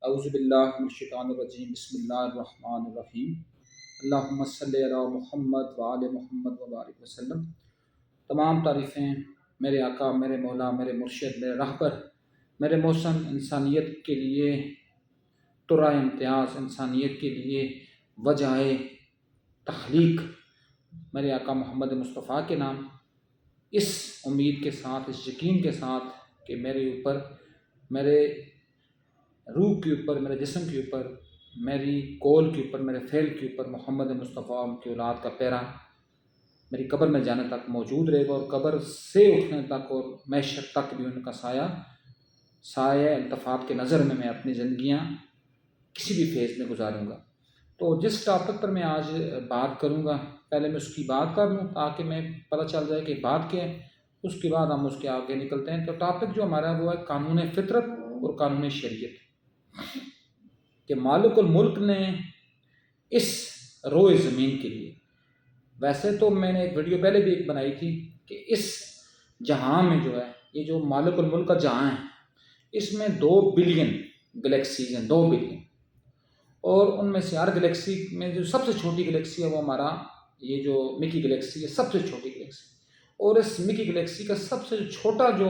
اعوذ باللہ من الشیطان الرجیم، بسم اللہ الرحمن الرحیم، اللہم صلی علی محمد وآل محمد وبارک وسلم۔ تمام تعریفیں میرے آقا، میرے مولا، میرے مرشد، میرے رہبر، میرے محسن، انسانیت کے لیے ترہ امتیاز، انسانیت کے لیے وجہ تخلیق میرے آقا محمد مصطفیٰ کے نام، اس امید کے ساتھ، اس یقین کے ساتھ کہ میرے اوپر، میرے روح کے اوپر، میرے جسم کے اوپر، میری قول کے اوپر، میرے فعل کے اوپر محمد مصطفیٰ کی اولاد کا پیرا میری قبر میں جانے تک موجود رہے گا، اور قبر سے اٹھنے تک اور معیشت تک بھی ان کا سایہ التفات کے نظر میں اپنی زندگیاں کسی بھی فیز میں گزاروں گا۔ تو جس ٹاپک پر میں آج بات کروں گا، پہلے میں اس کی بات کر لوں تاکہ میں پتہ چل جائے کہ بات کیا ہے، اس کے بعد ہم اس کے آگے نکلتے ہیں۔ تو ٹاپک جو ہمارا وہ ہے قانون فطرت اور قانون شریعت، کہ مالک الملک نے اس روئے زمین کے لیے، ویسے تو میں نے ایک ویڈیو پہلے بھی ایک بنائی تھی کہ اس جہاں میں جو ہے، یہ جو مالک الملک کا جہاں ہے، اس میں 2 بلین گلیکسیز ہیں، 2 بلین، اور ان میں سے ہر گلیکسی میں جو سب سے چھوٹی گلیکسی ہے وہ ہمارا یہ جو مکی گلیکسی ہے، سب سے چھوٹی گلیکسی، اور اس مکی گلیکسی کا سب سے چھوٹا جو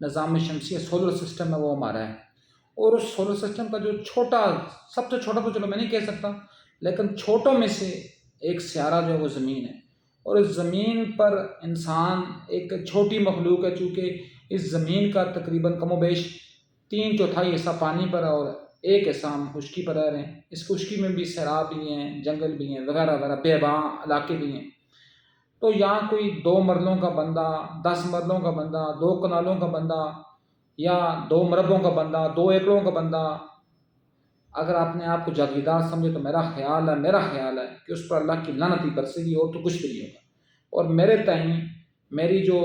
نظام شمسی ہے، سولر سسٹم ہے، وہ ہمارا ہے۔ اور اس سولر سسٹم کا جو چھوٹا، سب سے چھوٹا تو چلو میں نہیں کہہ سکتا، لیکن چھوٹوں میں سے ایک سیارہ جو ہے وہ زمین ہے، اور اس زمین پر انسان ایک چھوٹی مخلوق ہے، چونکہ اس زمین کا تقریباً کم و بیش 3/4 حصہ پانی پر ہے اور 1 حصہ ہم خشکی پر رہ رہے ہیں۔ اس خشکی میں بھی سیراب بھی ہیں، جنگل بھی ہیں، وغیرہ وغیرہ، بیاباں علاقے بھی ہیں۔ تو یہاں کوئی 2 مرلوں کا بندہ، 10 مرلوں کا بندہ، 2 کنالوں کا بندہ، یا 2 مربوں کا بندہ، 2 ایکڑوں کا بندہ اگر اپنے آپ کو جاگیردار سمجھے تو میرا خیال ہے کہ اس پر اللہ کی لعنت ہی برسے گی، اور تو کچھ بھی نہیں ہوگا۔ اور میرے تئیں، میری جو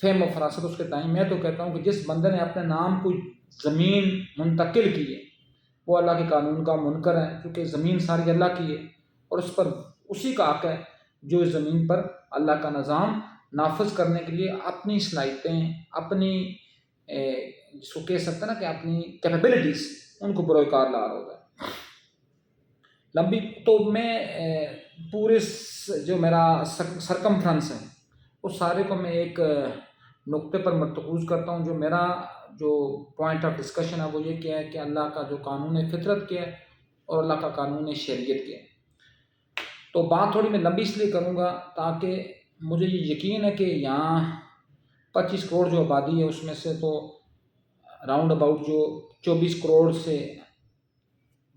فہم و فراست اس کے تئیں، میں تو کہتا ہوں کہ جس بندے نے اپنے نام کو زمین منتقل کی ہے وہ اللہ کے قانون کا منکر ہے، کیونکہ زمین ساری اللہ کی ہے، اور اس پر اسی کا حق ہے جو اس زمین پر اللہ کا نظام نافذ کرنے کے لیے اپنی صلاحیتیں، اپنی جس کو کہہ سکتے ہیں نا کہ اپنی کیپیبلٹیز، ان کو بروکار لا رہا ہوتا ہے لمبی۔ تو میں پورے جو میرا سرکمفرنس ہے اس سارے کو میں ایک نقطے پر مرتکز کرتا ہوں۔ جو میرا جو پوائنٹ آف ڈسکشن ہے وہ یہ کیا ہے کہ اللہ کا جو قانون فطرت کیا ہے اور اللہ کا قانون شریعت کیا ہے۔ تو بات تھوڑی میں لمبی اس لیے کروں گا تاکہ مجھے یہ یقین ہے کہ یہاں 25 کروڑ جو آبادی ہے اس میں سے تو راؤنڈ اباؤٹ جو 24 کروڑ سے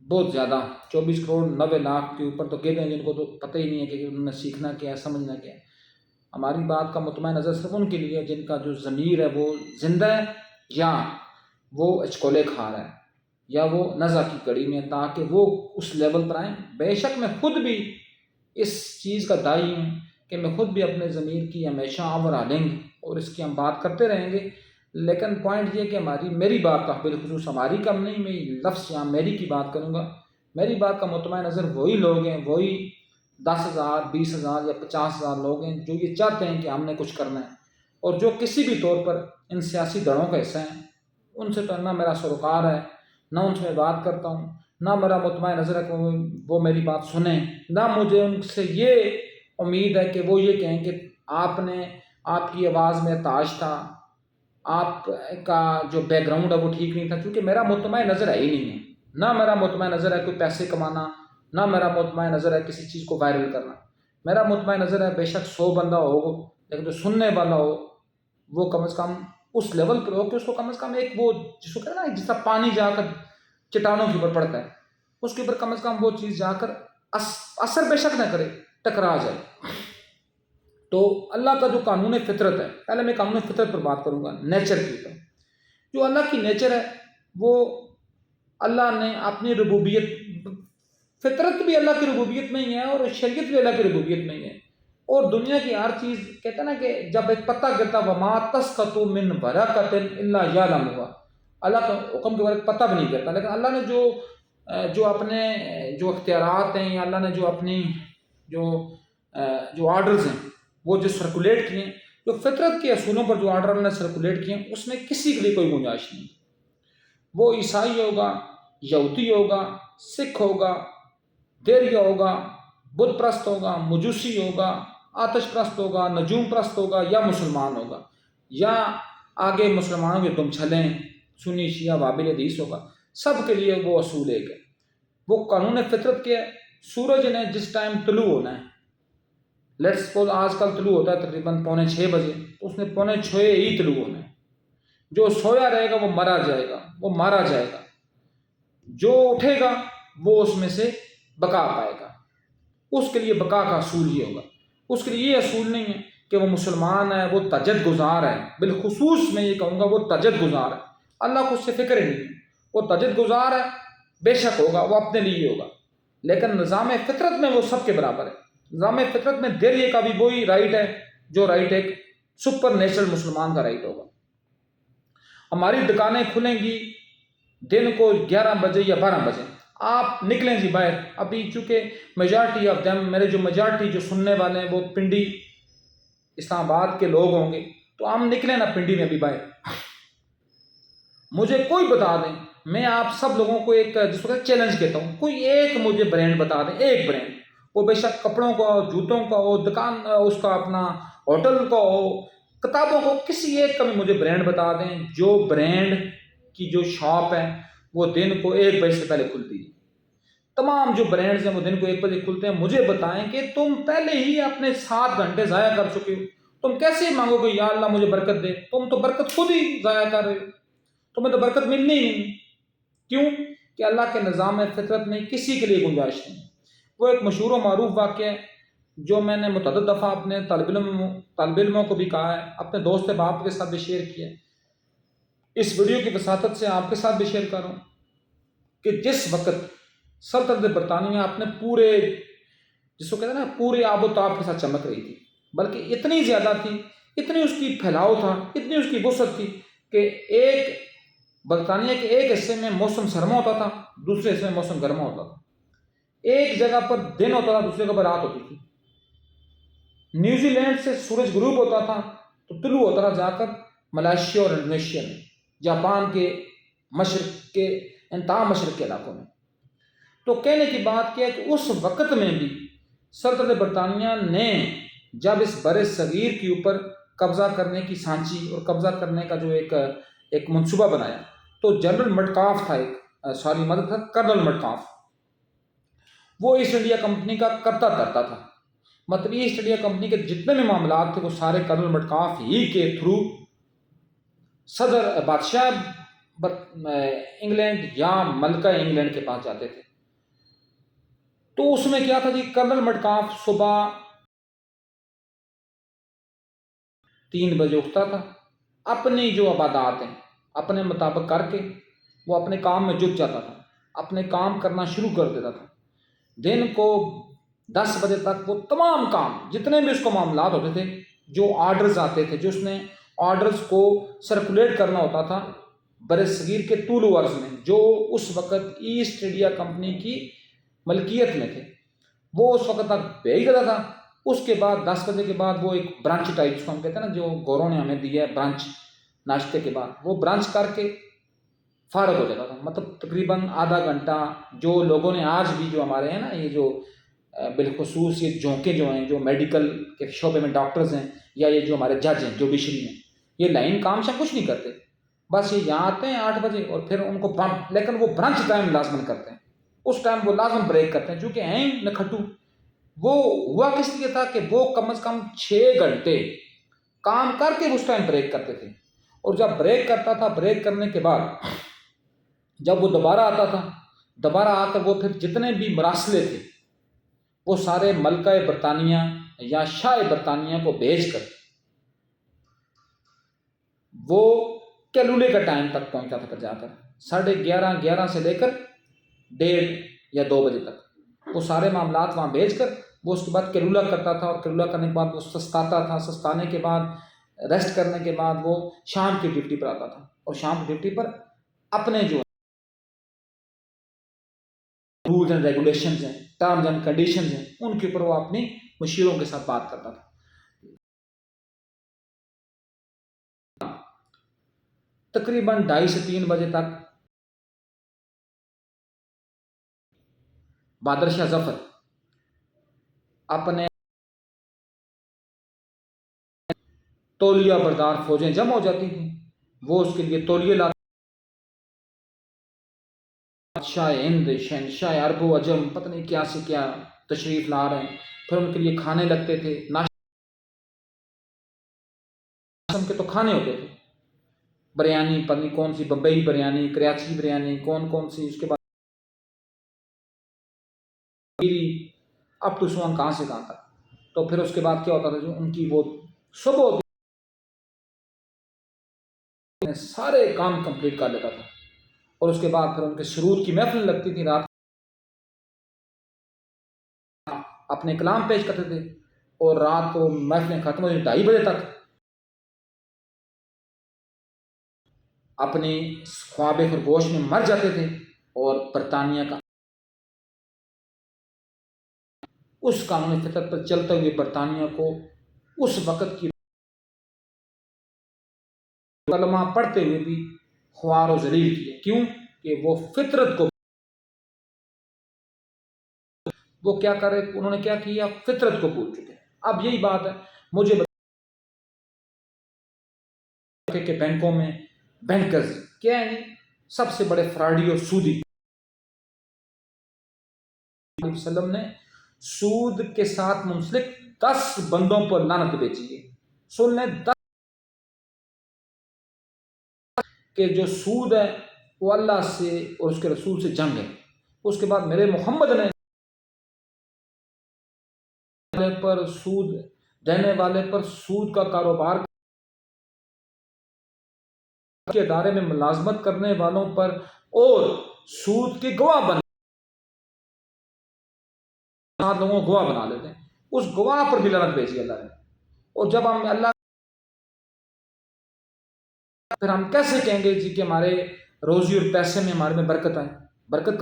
بہت زیادہ، 24 کروڑ 90 لاکھ کے اوپر تو کہتے ہیں جن کو تو پتہ ہی نہیں ہے کہ انہوں نے سیکھنا کیا ہے، سمجھنا کیا ہے۔ ہماری بات کا مطمع نظر صرف ان کے لیے ہے جن کا جو ضمیر ہے وہ زندہ ہے، یا وہ اچکولے کھا رہا ہے، یا وہ نزع کی کڑی میں، تاکہ وہ اس لیول پر آئیں۔ بے شک میں خود بھی اس چیز کا داعی ہوں کہ میں خود بھی اپنے ضمیر کی ہمیشہ آور لیں گے اور اس کی ہم بات کرتے رہیں گے، لیکن پوائنٹ یہ کہ میری بات کا بالخصوص ہماری کم نہیں، میں لفظ یہاں میری کی بات کروں گا۔ میری بات کا مطمع نظر وہی لوگ ہیں، وہی 10,000 20,000 یا 50,000 لوگ ہیں جو یہ چاہتے ہیں کہ ہم نے کچھ کرنا ہے، اور جو کسی بھی طور پر ان سیاسی دڑوں کا حصہ ہیں۔ ان سے تو نہ میرا سروکار ہے، نہ ان سے میں بات کرتا ہوں، نہ میرا مطمع نظر ہے کہ وہ میری بات سنیں، نہ مجھے ان سے یہ امید ہے کہ وہ یہ کہیں کہ آپ کی آواز میں تاج تھا، آپ کا جو بیک گراؤنڈ ہے وہ ٹھیک نہیں تھا، کیونکہ میرا مطمع نظر ہے ہی نہیں ہے۔ نہ میرا مطمع نظر ہے کوئی پیسے کمانا، نہ میرا مطمع نظر ہے کسی چیز کو وائرل کرنا۔ میرا مطمع نظر ہے بے شک 100 بندہ ہو، لیکن جو سننے والا ہو وہ کم از کم اس لیول پر ہو کہ اس کو کم از کم ایک وہ جس کو کہتے ہیں نا، جس طرح پانی جا کر چٹانوں کے اوپر پڑتا ہے، اس کے اوپر کم از کم وہ چیز جا کر اثر بے شک نہ کرے، ٹکرا جائے۔ تو اللہ کا جو قانون فطرت ہے، پہلے میں قانون فطرت پر بات کروں گا، نیچر کی اوپر۔ جو اللہ کی نیچر ہے وہ اللہ نے اپنی ربوبیت، فطرت بھی اللہ کی ربوبیت میں ہی ہے اور شریعت بھی اللہ کی ربوبیت میں ہی ہے، اور دنیا کی ہر چیز کہتے ہیں نا کہ جب ایک پتہ گرتا وما تسقط من ورقۃ الا یعلمها، اللہ کا حکم کے بعد پتہ بھی نہیں کرتا، لیکن اللہ نے جو اپنے جو اختیارات ہیں، یا اللہ نے جو اپنی جو آرڈرز ہیں وہ جو سرکولیٹ کیے ہیں، جو فطرت کے اصولوں پر جو آرڈر اللہ نے سرکولیٹ کیے ہیں، اس میں کسی کے لیے کوئی گنجائش نہیں۔ وہ عیسائی ہوگا یہودی ہوگا، سکھ ہوگا، دیریا ہوگا، بت پرست ہوگا، مجوسی ہوگا، آتش پرست ہوگا، نجوم پرست ہوگا، یا مسلمان ہوگا، یا آگے مسلمانوں کے تم چھلیں سنی شیعہ بابل حدیث ہوگا، سب کے لیے وہ اصول ایک ہے۔ وہ قانون فطرت کے سورج نے جس ٹائم طلوع ہونا ہے، لیٹ سپوز آج کل طلوع ہوتا ہے تقریباً 5:45 تو اس نے 5:45 ہی طلوع ہونا ہے۔ جو سویا رہے گا وہ مرا جائے گا، وہ مارا جائے گا، جو اٹھے گا وہ اس میں سے بقا پائے گا۔ اس کے لیے بقا کا اصول یہ ہوگا۔ اس کے لیے یہ اصول نہیں ہے کہ وہ مسلمان ہے، وہ تجد گزار ہے، بالخصوص میں یہ کہوں گا وہ تجد گزار ہے، اللہ کو اس سے فکر ہی نہیں ہے۔ وہ تجد گزار ہے، بے شک ہوگا، وہ اپنے لیے ہوگا، لیکن نظام فطرت میں وہ سب کے برابر ہے۔ نظام فطرت میں دیریے کا بھی وہی رائٹ ہے جو رائٹ ایک سپر نیچرل مسلمان کا رائٹ ہوگا۔ ہماری دکانیں کھلیں گی دن کو 11 بجے یا 12 بجے، آپ نکلیں جی باہر۔ ابھی چونکہ میجارٹی آف دیم، میرے جو میجارٹی جو سننے والے ہیں وہ پنڈی اسلام آباد کے لوگ ہوں گے، تو ہم نکلیں نا پنڈی میں بھی باہر، مجھے کوئی بتا دیں، میں آپ سب لوگوں کو ایک جس کو چیلنج کہتا ہوں، کوئی ایک مجھے برانڈ بتا دیں، ایک برانڈ، وہ بے شک کپڑوں کا ہو، جوتوں کا ہو، دکان اس کا اپنا ہوٹل کا ہو، کتابوں کو، کسی ایک کا بھی مجھے برانڈ بتا دیں جو برانڈ کی جو شاپ ہے وہ دن کو 1 بجے سے پہلے کھلتی ہے۔ تمام جو برانڈز ہیں وہ دن کو 1 بجے کھلتے ہیں۔ مجھے بتائیں کہ تم پہلے ہی اپنے 7 گھنٹے ضائع کر چکے ہو، تم کیسے مانگو گے یا اللہ مجھے برکت دے؟ تم تو برکت خود ہی ضائع کر رہے ہو، تمہیں تو برکت ملنی ہی نہیں۔ کیوں کہ اللہ کے نظام فطرت میں کسی کے لیے گنجائش نہیں۔ وہ ایک مشہور و معروف واقعہ ہے جو میں نے متعدد دفعہ اپنے طالب علموں کو بھی کہا ہے، اپنے دوست باپ کے ساتھ بھی شیئر کیا ہے، اس ویڈیو کی وساطت سے آپ کے ساتھ بھی شیئر کر رہا ہوں کہ جس وقت سلطنت برطانیہ اپنے پورے، جس کو کہتے ہیں نا، پورے آب و تاب کے ساتھ چمک رہی تھی، بلکہ اتنی زیادہ تھی، اتنی اس کی پھیلاؤ تھا، اتنی اس کی وسعت تھی کہ ایک برطانیہ کے ایک حصے میں موسم سرما ہوتا تھا، دوسرے حصے میں موسم گرما ہوتا تھا، ایک جگہ پر دن ہوتا تھا، دوسری جگہ پر رات ہوتی تھی۔ نیوزی لینڈ سے سورج غروب ہوتا تھا تو طلوع ہوتا تھا جا کر ملائیشیا اور انڈونیشیا میں، جاپان کے مشرق کے انتہا مشرق کے علاقوں میں۔ تو کہنے کی بات کیا ہے کہ اس وقت میں بھی سلطنت برطانیہ نے جب اس بر صغیر کے اوپر قبضہ کرنے کی سانچی اور قبضہ کرنے کا جو ایک منصوبہ بنایا، تو جنرل مٹکاف تھا، مدد تھا کرنل مٹکاف، وہ ایسٹ انڈیا کمپنی کا کرتا دھرتا تھا۔ مطلب ایسٹ انڈیا کمپنی کے جتنے بھی معاملات تھے وہ سارے کرنل مٹکاف ہی کے تھرو صدر بادشاہ انگلینڈ یا ملکہ انگلینڈ کے پاس جاتے تھے۔ تو اس میں کیا تھا جی، کرنل مٹکاف صبح 3 بجے اٹھتا تھا، اپنی جو عبادات ہیں اپنے مطابق کر کے وہ اپنے کام میں جٹ جاتا تھا، اپنے کام کرنا شروع کر دیتا تھا۔ دن کو 10 بجے تک وہ تمام کام، جتنے بھی اس کو معاملات ہوتے تھے، جو آرڈرز آتے تھے، جو اس نے آرڈرز کو سرکولیٹ کرنا ہوتا تھا بر صغیر کے طول و عرض میں، جو اس وقت ایسٹ انڈیا کمپنی کی ملکیت میں تھے، وہ اس وقت تک بھیج دیتا تھا۔ اس کے بعد 10 بجے کے بعد وہ ایک برانچ ٹائپ کو ہم کہتے ہیں نا، جو گوروں نے ہمیں دیا ہے برانچ، ناشتے کے بعد وہ برانچ کر کے فارغ ہو جاتا تھا۔ مطلب تقریباً آدھا گھنٹہ، جو لوگوں نے آج بھی جو ہمارے ہیں نا، یہ جو بالخصوص یہ جونکے جو ہیں، جو میڈیکل کے شعبے میں ڈاکٹرز ہیں، یا یہ جو ہمارے جج ہیں، جوڈیشری ہیں، یہ لائن کام سے کچھ نہیں کرتے، بس یہ یہاں آتے ہیں 8 بجے اور پھر ان کو لیکن وہ برانچ ٹائم لازمن کرتے ہیں، اس ٹائم وہ لازمن بریک کرتے ہیں، چونکہ ہیں نکھٹو۔ وہ ہوا کس لیے تھا کہ وہ کم از کم 6 گھنٹے کام کر کے اس ٹائم بریک کرتے تھے، اور جب بریک کرتا تھا، بریک کرنے کے بعد جب وہ دوبارہ آتا تھا، دوبارہ آ کر وہ پھر جتنے بھی مراسلے تھے وہ سارے ملکہ برطانیہ یا شاہ برطانیہ کو بھیج کر وہ کیلولے کا ٹائم تک پہنچا تھا، جا کر 11:30 سے لے کر 1:30 یا 2 بجے تک وہ سارے معاملات وہاں بھیج کر وہ اس کے بعد کیلولا کرتا تھا، اور کیلولا کرنے کے بعد وہ سستاتا تھا، سستانے کے بعد ریسٹ کرنے کے بعد وہ شام کی ڈیوٹی پر آتا تھا، اور شام کی ڈیوٹی پر اپنے جو رولز اینڈ ریگولیشنز ہیں، ٹرمز اینڈ کنڈیشنز ہیں، ان کے اوپر وہ اپنی مشیروں کے ساتھ بات کرتا تھا۔ تقریباً 2:30 سے 3 بجے تک بہادر شاہ ظفر اپنے تولیہ بردار فوجیں جمع ہو جاتی تھیں، وہ اس کے لیے تولیے لاتے، بادشاہ ہند، شہنشاہ عرب و عجم، پتہ نہیں کیا سے کیا تشریف لا رہے ہیں، پھر ان کے لیے کھانے لگتے تھے، ناشتے کے تو کھانے ہوتے تھے، بریانی، پتہ نہیں کون سی بمبئی بریانی، کراچی بریانی، کون سی، اس کے بعد اپ ٹو سون کہاں سے کہاں تک. تو پھر اس کے بعد کیا ہوتا تھا، جو ان کی وہ صبح ہوتی سارے کام کمپلیٹ کر لیتا تھا، اور اس کے بعد پھر ان کے سرود کی محفل لگتی تھی، رات اپنے کلام پیش کرتے تھے، اور رات کو محفلیں ختم ہوئی 2:30 بجے تک اپنی خواب خرگوش میں مر جاتے تھے، اور برطانیہ کا اس قانون فطرت پر چلتے ہوئے برطانیہ کو اس وقت کی کلمہ پڑھتے ہوئے بھی خوار و ذلیل کیا. کیوں کہ وہ فطرت کو، وہ کیا کرے، انہوں نے کیا کیا، فطرت کو بھول چکے. اب یہی بات ہے، مجھے کہ بینکوں میں بینکرز کیا ہیں، سب سے بڑے فراڈی اور سودی. علیہ وسلم نے سود کے ساتھ منسلک 10 بندوں پر لعنت بیچی ہے. سن لیں، 10 کہ جو سود ہے وہ اللہ سے اور اس کے رسول سے جنگ ہے. اس کے بعد میرے محمد نے پر سود دینے والے پر، سود کا کاروبار کے ادارے میں ملازمت کرنے والوں پر، اور سود کے گواہ بن 7 لوگوں کو گواہ بنا لیتے ہیں، اس گواہ پر بھی لعنت بھیجی اللہ نے. اور جب ہم اللہ، پھر ہم کیسے کہیں گے جی کہ ہمارے روزی اور پیسے میں ہمارے میں برکت آئے؟ برکت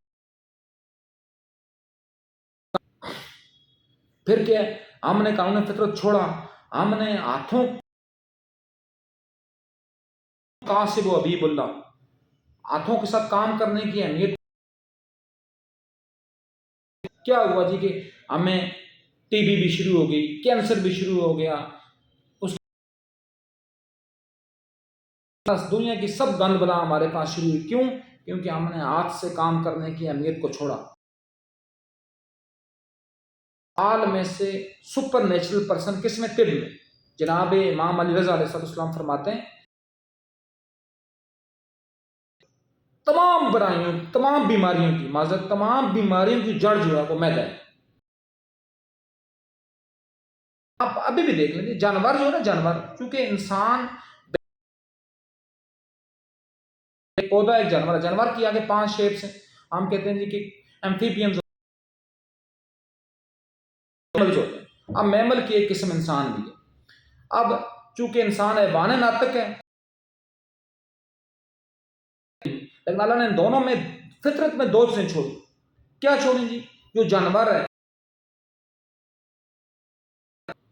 پھر کیا ہے، ہم نے قانون فطرت چھوڑا، ہم نے ہاتھوں کاسب و حبیب اللہ، ہاتھوں کے ساتھ کام کرنے کی اہمیت. کیا ہوا جی کہ ہمیں ٹی بی بھی شروع ہو گئی، کینسر بھی شروع ہو گیا، اس دنیا کی سب گند بلا ہمارے پاس شروع ہوئی. کیوں؟ کیونکہ ہم نے ہاتھ سے کام کرنے کی اہمیت کو چھوڑا. آل میں سے سپر نیچرل پرسن کس میں؟ طب میں. جناب امام علی رضا علیہ السلام فرماتے ہیں تمام برائیوں، تمام بیماریوں کی معذرت، تمام بیماریوں کی جڑ جو ہے وہ میدا ہے. آپ ابھی بھی دیکھ لیجیے، جانور جو ہے نا، جانور، کیونکہ انسان ایک پودا، ایک جانور ہے، جانور کی آگے 5 شیپس ہیں. ہم کہتے ہیں جی کہ ایمفیبینز ہوتے ہیں. اب میمل کی ایک قسم انسان بھی ہے. اب چونکہ انسان حیوان ناطق ہے، لیکن اللہ نے دونوں میں فطرت میں 2 چیزیں چھوڑی. کیا چھوڑی جی؟ جو جانور ہے،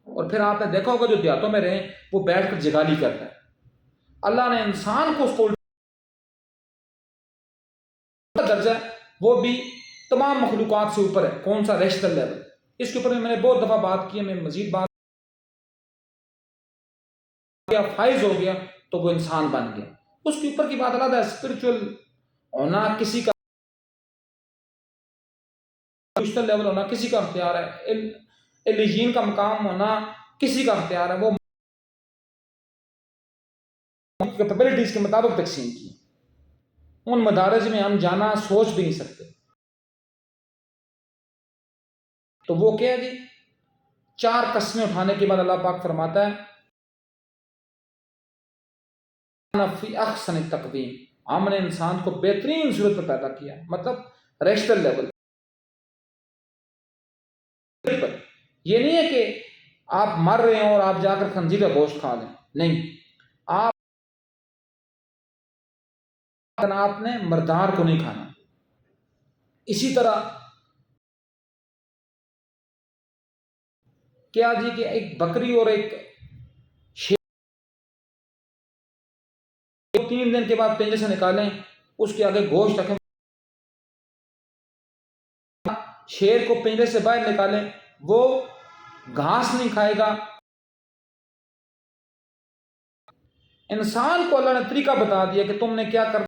اور پھر آپ نے دیکھا ہوگا جو دیہاتوں میں رہے وہ بیٹھ کر جگالی کرتا ہے. اللہ نے انسان کو اس کو درجہ ہے، وہ بھی تمام مخلوقات سے اوپر ہے. کون سا؟ Rational level. اس کے اوپر میں نے بہت دفعہ بات کی ہے، میں مزید بات کیا، فائز ہو گیا تو وہ انسان بن گیا. اس کے اوپر کی بات الگ ہے. اسپرچل ہونا کسی کا، ریشنل لیول ہونا کسی کا اختیار ہے، ایلیجین کا مقام ہونا کسی کا اختیار ہے. وہ کیپیبلٹیز کے مطابق تقسیم کی. ان مدارج میں ہم جانا سوچ بھی نہیں سکتے. تو وہ کیا ہے جی؟ 4 قسمیں اٹھانے کے بعد اللہ پاک فرماتا ہے فی احسن تقویم، ہم نے انسان کو بہترین صورت میں پیدا کیا. مطلب ریشنل لیول پر. یہ نہیں ہے کہ آپ مر رہے ہیں اور آپ جا کر خنزیر کا گوشت کھا لیں، نہیں. آپ نے مردار کو نہیں کھانا. اسی طرح کیا جی کہ ایک بکری اور ایک 3 دن کے بعد پنجرے سے نکالیں، اس کے آگے گوشت رکھیں، شیر کو پنجرے سے باہر نکالیں، وہ گھاس نہیں کھائے گا۔ انسان کو اللہ نے طریقہ بتا دیا کہ تم نے کیا کرنا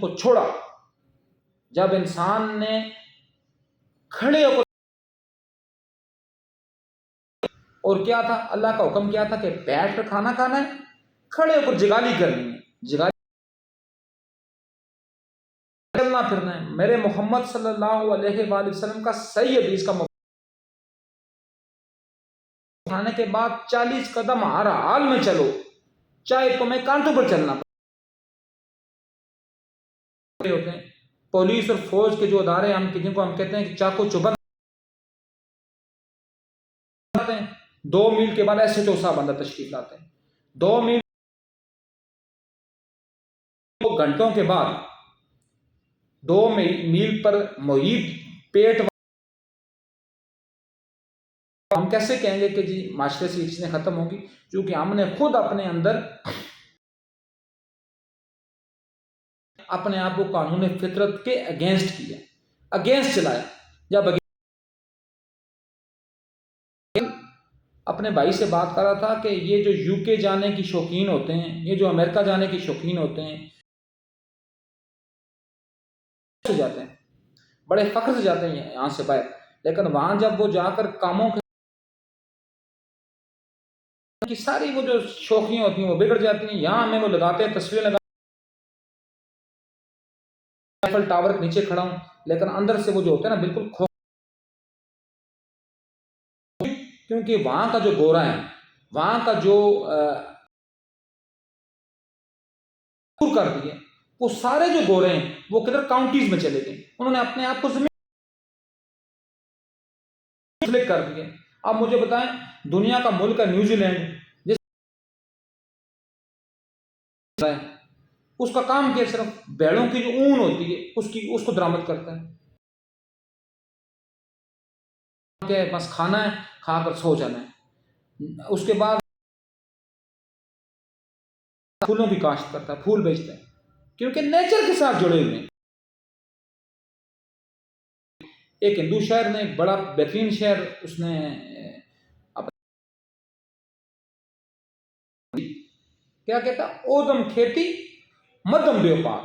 کو چھوڑا۔ جب انسان نے کھڑے ہو کر، اور کیا تھا اللہ کا حکم کیا تھا کہ بیٹھ کر کھانا کھانا ہے، کھڑے ہو کر جگالی کرنی ہے، جگالی چلنا پھرنا ہے۔ میرے محمد صلی اللہ علیہ وآلہ وسلم کا صحیح حدیث کا کھانے کے بعد 40 قدم ہر حال میں چلو، چاہے تمہیں کانٹوں پر چلنا پڑے ہوتے ہیں۔ پولیس اور فوج کے جو ادارے ہم جن کو ہم کہتے ہیں کہ چاقو چبھن، 2 میل کے بعد ایسے چوسا بندہ تشریف لاتے ہیں، 2 میل گھنٹوں کے بعد 2 میل پر محیط پیٹ، ہم کیسے کہیں گے کہ جی معاشرے سے یہ چیزیں ختم ہوگی؟ کیونکہ ہم نے خود اپنے اندر اپنے آپ کو قانون فطرت کے اگینسٹ کیا، اگینسٹ چلایا۔ جب اپنے بھائی سے بات کر رہا تھا کہ یہ جو UK جانے کی شوقین ہوتے ہیں، یہ جو امریکہ جانے کی شوقین ہوتے ہیں، سے جاتے ہیں، بڑے فخر سے جاتے ہیں یہاں سے باہر، لیکن وہاں جب وہ جا کر کاموں کی ساری وہ جو شوقیاں ہوتی ہیں وہ بگڑ جاتی ہیں۔ یہاں ہمیں وہ لگاتے ہیں، تصویریں لگاتے ہیں، ایفل ٹاور کے نیچے کھڑا ہوں، لیکن اندر سے وہ جو ہوتے ہیں نا بالکل کیونکہ وہاں کا جو گورا ہے، وہاں کا جو کر دیے، وہ سارے جو گورے ہیں وہ کدھر کاؤنٹیز میں چلے گئے، انہوں نے اپنے آپ کو زمین فلک کر دیے۔ اب مجھے بتائیں، دنیا کا ملک ہے نیوزی لینڈ، جس اس کا کام کیا؟ صرف بیڑوں کی جو اون ہوتی ہے اس کو درآمد کرتا ہے، کہ بس کھانا ہے، کھا کر سو جانا ہے۔ اس کے بعد پھولوں کی کاشت کرتا ہے، پھول بیچتا ہے، کیونکہ نیچر کے ساتھ جڑے ہوئے ہیں۔ ایک ہندو شہر نے، ایک بڑا بہترین شہر، اس نے کیا کہتا؟ اودم کھیتی مدم بیوپار،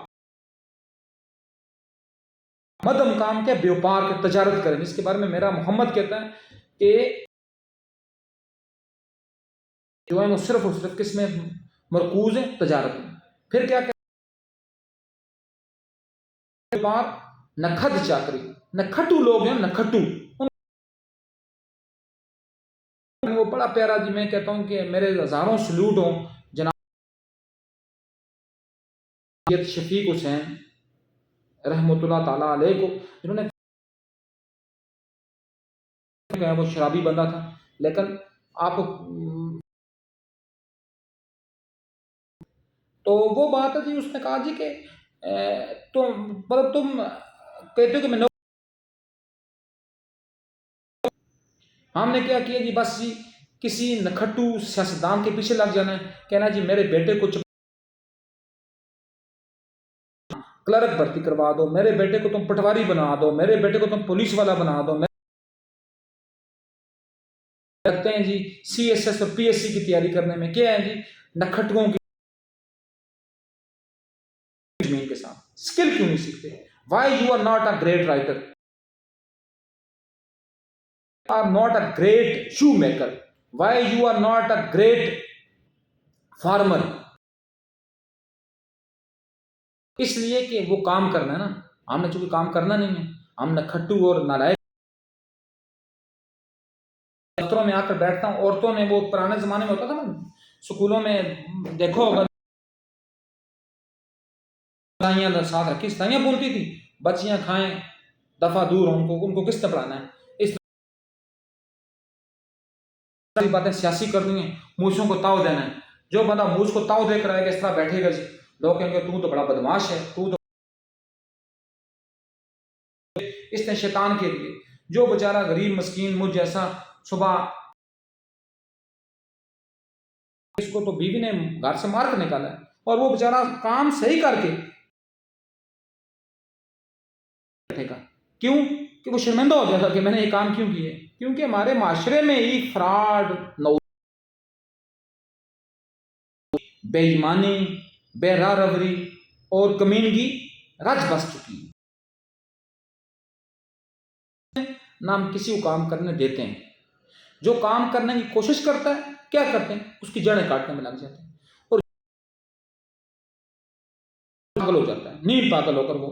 مدم کام کے بیوپار کے تجارت کریں، جس کے بارے میں میرا محمد کہتا ہے کہ جو ہے وہ صرف اور صرف کس میں مرکوز ہے؟ تجارت میں۔ پھر کیا کہتا؟ بیوپار نکھد چاکری، نکھٹو لوگ ہیں، نکھٹو، وہ بڑا پیارا، جی میں کہتا ہوں کہ میرے ہزاروں سلوٹ ہوں جناب شفیق حسین رحمۃ اللہ تعالیٰ علیہ کو، جنہوں نے وہ شرابی بندہ تھا، لیکن آپ تو وہ بات ہے جی، اس نے کہا جی کہ تم کہتے ہو کہ میں ہم نے کیا کیا جی؟ بس جی کسی نکھٹو سیاستدان کے پیچھے لگ جانا ہے، کہنا جی میرے بیٹے کو کلرک بھرتی کروا دو، میرے بیٹے کو تم پٹواری بنا دو، میرے بیٹے کو تم پولیس والا بنا دو۔ لگتے ہیں جی CSS اور PSC کی تیاری کرنے میں، کیا ہے جی؟ نکھٹوؤں کی زمین کے ساتھ اسکل کیوں نہیں سیکھتے؟ Why you are not a great writer, are not a great shoemaker, why you are not a great farmer؟ اس لیے کہ وہ کام کرنا ہے نا، ہم نے چونکہ کام کرنا نہیں ہے، ہم نے کھٹو اور نالائق دفتروں میں آ کر بیٹھتا ہوں۔ عورتوں نے، وہ پرانے زمانے میں ہوتا تھا نا سکولوں میں، دیکھو ہوگا سائیاں ساتھ رکھی، سائیاں بولتی تھی بچیاں کھائیں دفعہ دور، ان کو کس طرح پڑھانا ہے، اس طرح باتیں سیاسی کرنی ہیں، موچھوں کو تاؤ دینا ہے۔ جو بندہ موچھ کو تاؤ دے کر آئے گا اس طرح بیٹھے گا جی، لوگ کہیں گے تو تو بڑا بدماش ہے، تو اس نے شیطان کے لیے۔ جو بیچارہ غریب مسکین مجھ جیسا صبح، اس کو تو بیوی نے گھر سے مار کر نکالا ہے، اور وہ بیچارہ کام صحیح کر کے بیٹھے گا. کیوں؟ کہ وہ شرمندہ ہو جائے گا کہ میں نے یہ کام کیوں کیے. کیونکہ ہمارے معاشرے میں ہی فراڈ، بے ایمانی، بے راہ روی اور کمینگی رچ بس چکی ہے. نہ ہم کسی کو کام کرنے دیتے ہیں. جو کام کرنے کی کوشش کرتا ہے کیا کرتے ہیں؟ اس کی جڑیں کاٹنے میں لگ جاتے ہیں اور پاگل ہو جاتا ہے. نیند پاگل ہو کر وہ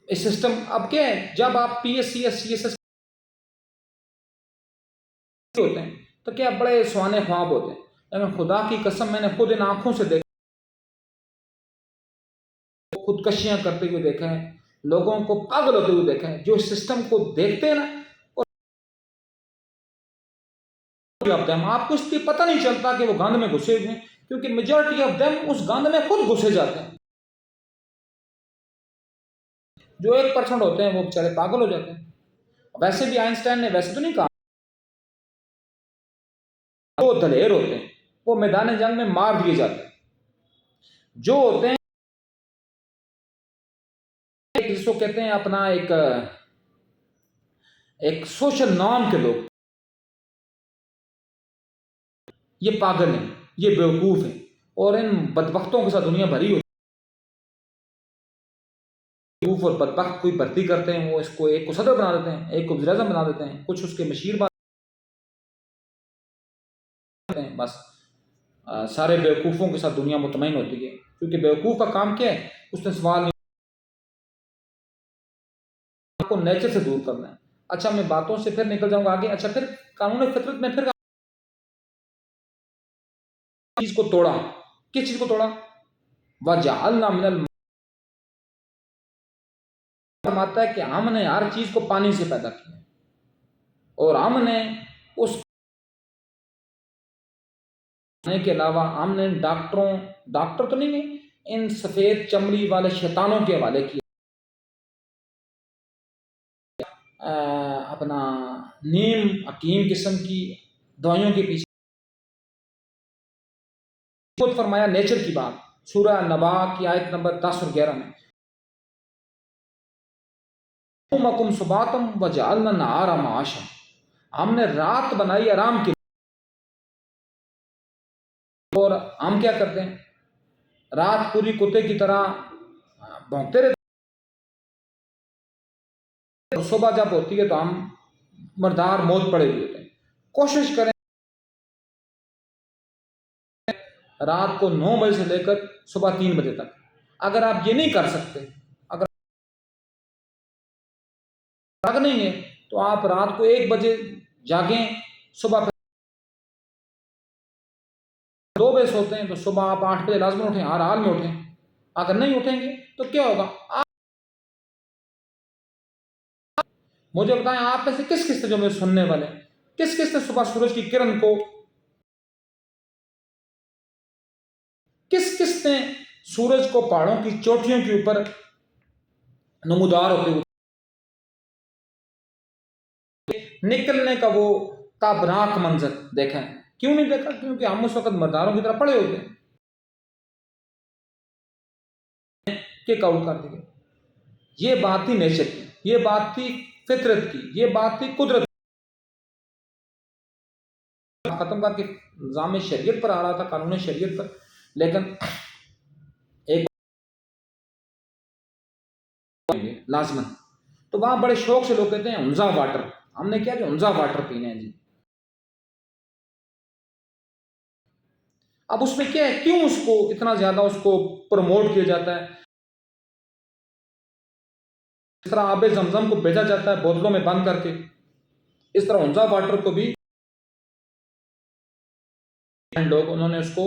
اس سسٹم. اب کیا ہے، جب آپ P S C S C S S ہوتے ہیں تو کیا بڑے سہانے خواب ہوتے ہیں. لیکن خدا کی قسم میں نے خود ان آنکھوں سے دیکھا، خودکشیاں کرتے ہوئے دیکھا ہے، لوگوں کو پاگل ہوتے ہوئے دیکھا ہے. جو اس سسٹم کو دیکھتے ہیں نا، آپ کو اس لیے پتہ نہیں چلتا کہ وہ گند میں گھسے ہوئے ہیں، کیونکہ میجورٹی آف دم اس گند میں خود گھسے جاتے ہیں. جو 1% ہوتے ہیں وہ بیچارے پاگل ہو جاتے ہیں. ویسے بھی آئنسٹائن نے ویسے تو نہیں کہا، وہ دلیر ہوتے ہیں وہ میدان جنگ میں مار دیے جاتے ہیں. جو ہوتے ہیں جس کو کہتے ہیں اپنا ایک سوشل نارم کے لوگ، یہ پاگل ہیں، یہ بیوقوف ہیں، اور ان بدبختوں کے ساتھ دنیا بھری ہوتی ہے. بیوقوف اور بدبخت کوئی بھرتی کرتے ہیں، وہ اس کو ایک کو صدر بنا دیتے ہیں، ایک کو وزیر اعظم بنا دیتے ہیں، کچھ اس کے مشیر بنا دیتے ہیں. بس سارے بیوقوفوں کے ساتھ دنیا مطمئن ہوتی ہے. کیونکہ بیوقوف کا کام کیا ہے؟ اس نے سوال نہیں کو نیچر سے دور کرنا ہے. اچھا میں باتوں سے پھر نکل جاؤں گا آگے. اچھا پھر قانون فطرت میں پھر چیز کو توڑا. کس چیز کو توڑا؟ وَجَعَلْنَا مِنَ الْمَاءِ، فرماتا ہے کہ ہم نے ہر چیز کو پانی سے پیدا کیا اور ہم نے اس کے علاوہ ہم نے ڈاکٹر تو نہیں ہے، ان سفید چمڑی والے شیطانوں کے حوالے کیا اپنا نیم حکیم قسم کی دوائیوں کے پیچھے. خود فرمایا نیچر کی بات سورہ نبا کی آیت نمبر 10 اور 11 میں، مَكُمْ سُبَاتًا وَجَعَلْنَا النَّهَارَ مَعَاشًا، ہم نے رات بنائی آرام کے لیے. اور ہم کیا کرتے ہیں؟ رات پوری کتے کی طرح بھونکتے رہتے ہیں، اور صبح جب ہوتی ہے تو ہم مردار موت پڑے ہوئے ہوتے ہیں. کوشش کریں رات کو 9 بجے سے لے کر صبح 3 بجے تک. اگر آپ یہ نہیں کر سکتے، اگر جاگ نہیں ہے تو آپ رات کو 1 بجے جاگیں، صبح 2 بجے سوتے ہیں تو صبح آپ 8 بجے لازم اٹھیں، ہر حال میں اٹھیں. اگر نہیں اٹھیں گے تو کیا ہوگا؟ مجھے بتائیں آپ میں سے کس کس نے، جو میرے سننے والے ہیں، کس کس نے صبح سورج کی کرن کو، کس کس نے سورج کو پہاڑوں کی چوٹیوں کے اوپر نمودار ہوتے ہوئے نکلنے کا وہ تابناک منظر دیکھا ہے؟ کیوں نہیں دیکھا؟ کیونکہ ہم اس وقت مرداروں کی طرح پڑے ہوتے ہیں. کک آؤٹ کر دیے. یہ بات تھی نیچر کی، یہ بات تھی فطرت کی، یہ بات تھی قدرت. ختم کر کے نظام شریعت پر آ رہا تھا، قانون شریعت پر. لیکن ایک لازمن تو وہاں بڑے شوق سے لوگ کہتے ہیں ہنزا واٹر. ہم نے کیا کہ ہنزا واٹر پینے ہیں جی. اب اس میں کیا ہے، کیوں اس کو اتنا زیادہ اس کو پروموٹ کیا جاتا ہے؟ اس طرح آب زمزم کو بھیجا جاتا ہے بوتلوں میں بند کر کے، اس طرح ہنزا واٹر کو بھی لوگ انہوں نے اس کو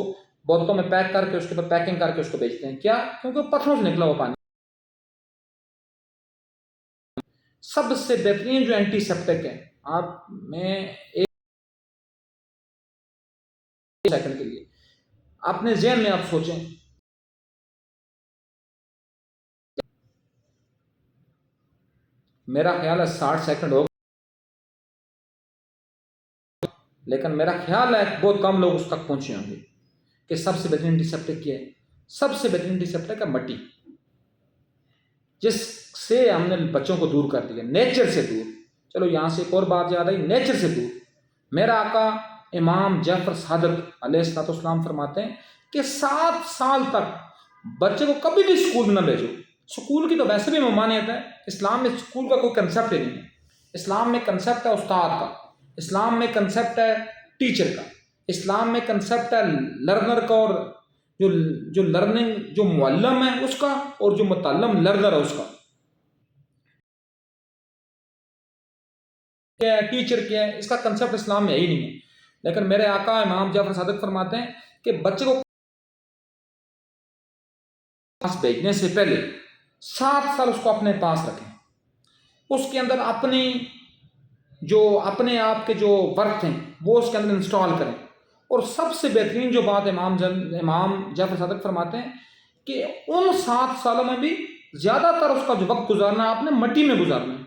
بوتلوں میں پیک کر کے اس کے اوپر پیکنگ کر کے اس کو بیچتے ہیں. کیا؟ کیونکہ پتھروں سے نکلا ہوا پانی. سب سے بہترین جو اینٹی سیپٹک ہے، آپ میں ایک سیکنڈ کے لیے اپنے ذہن میں آپ سوچیں، میرا خیال ہے 60 سیکنڈ ہوگا، لیکن میرا خیال ہے بہت کم لوگ اس تک پہنچے ہوں گے کہ سب سے بہترین اینٹی سیپٹک کیا ہے. سب سے بہترین اینٹی سیپٹک ہے مٹی. جس سے ہم نے بچوں کو دور کر دیا، نیچر سے دور۔ چلو یہاں سے ایک اور بات یاد آئی، نیچر سے دور۔ میرا آقا امام جعفر صادق علیہ الصلوۃ والسلام فرماتے ہیں کہ 7 سال تک بچے کو کبھی بھی اسکول نہ بھیجو۔ اسکول کی تو ویسے بھی ممانعت ہے، اسلام میں اسکول کا کوئی کنسیپٹ ہی نہیں ہے۔ اسلام میں کنسیپٹ ہے استاد کا، اسلام میں کنسیپٹ ہے ٹیچر کا، اسلام میں کنسیپٹ ہے لرنر کا، اور جو لرننگ جو معلم ہے اس کا، اور جو متعلم لرنر ہے اس کا۔ کیا ہے ٹیچر، کیا ہے، اس کا کنسیپٹ اسلام میں ہی نہیں ہے۔ لیکن میرے آقا امام جعفر صادق فرماتے ہیں کہ بچے کو پاس بھیجنے سے پہلے 7 سال اس کو اپنے پاس رکھیں، اس کے اندر اپنے آپ کے جو ورک ہیں وہ اس کے اندر انسٹال کریں۔ اور سب سے بہترین جو بات امام جعفر صادق فرماتے ہیں کہ ان 7 سالوں میں بھی زیادہ تر اس کا جو وقت گزارنا ہے آپ نے مٹی میں گزارنا ہے،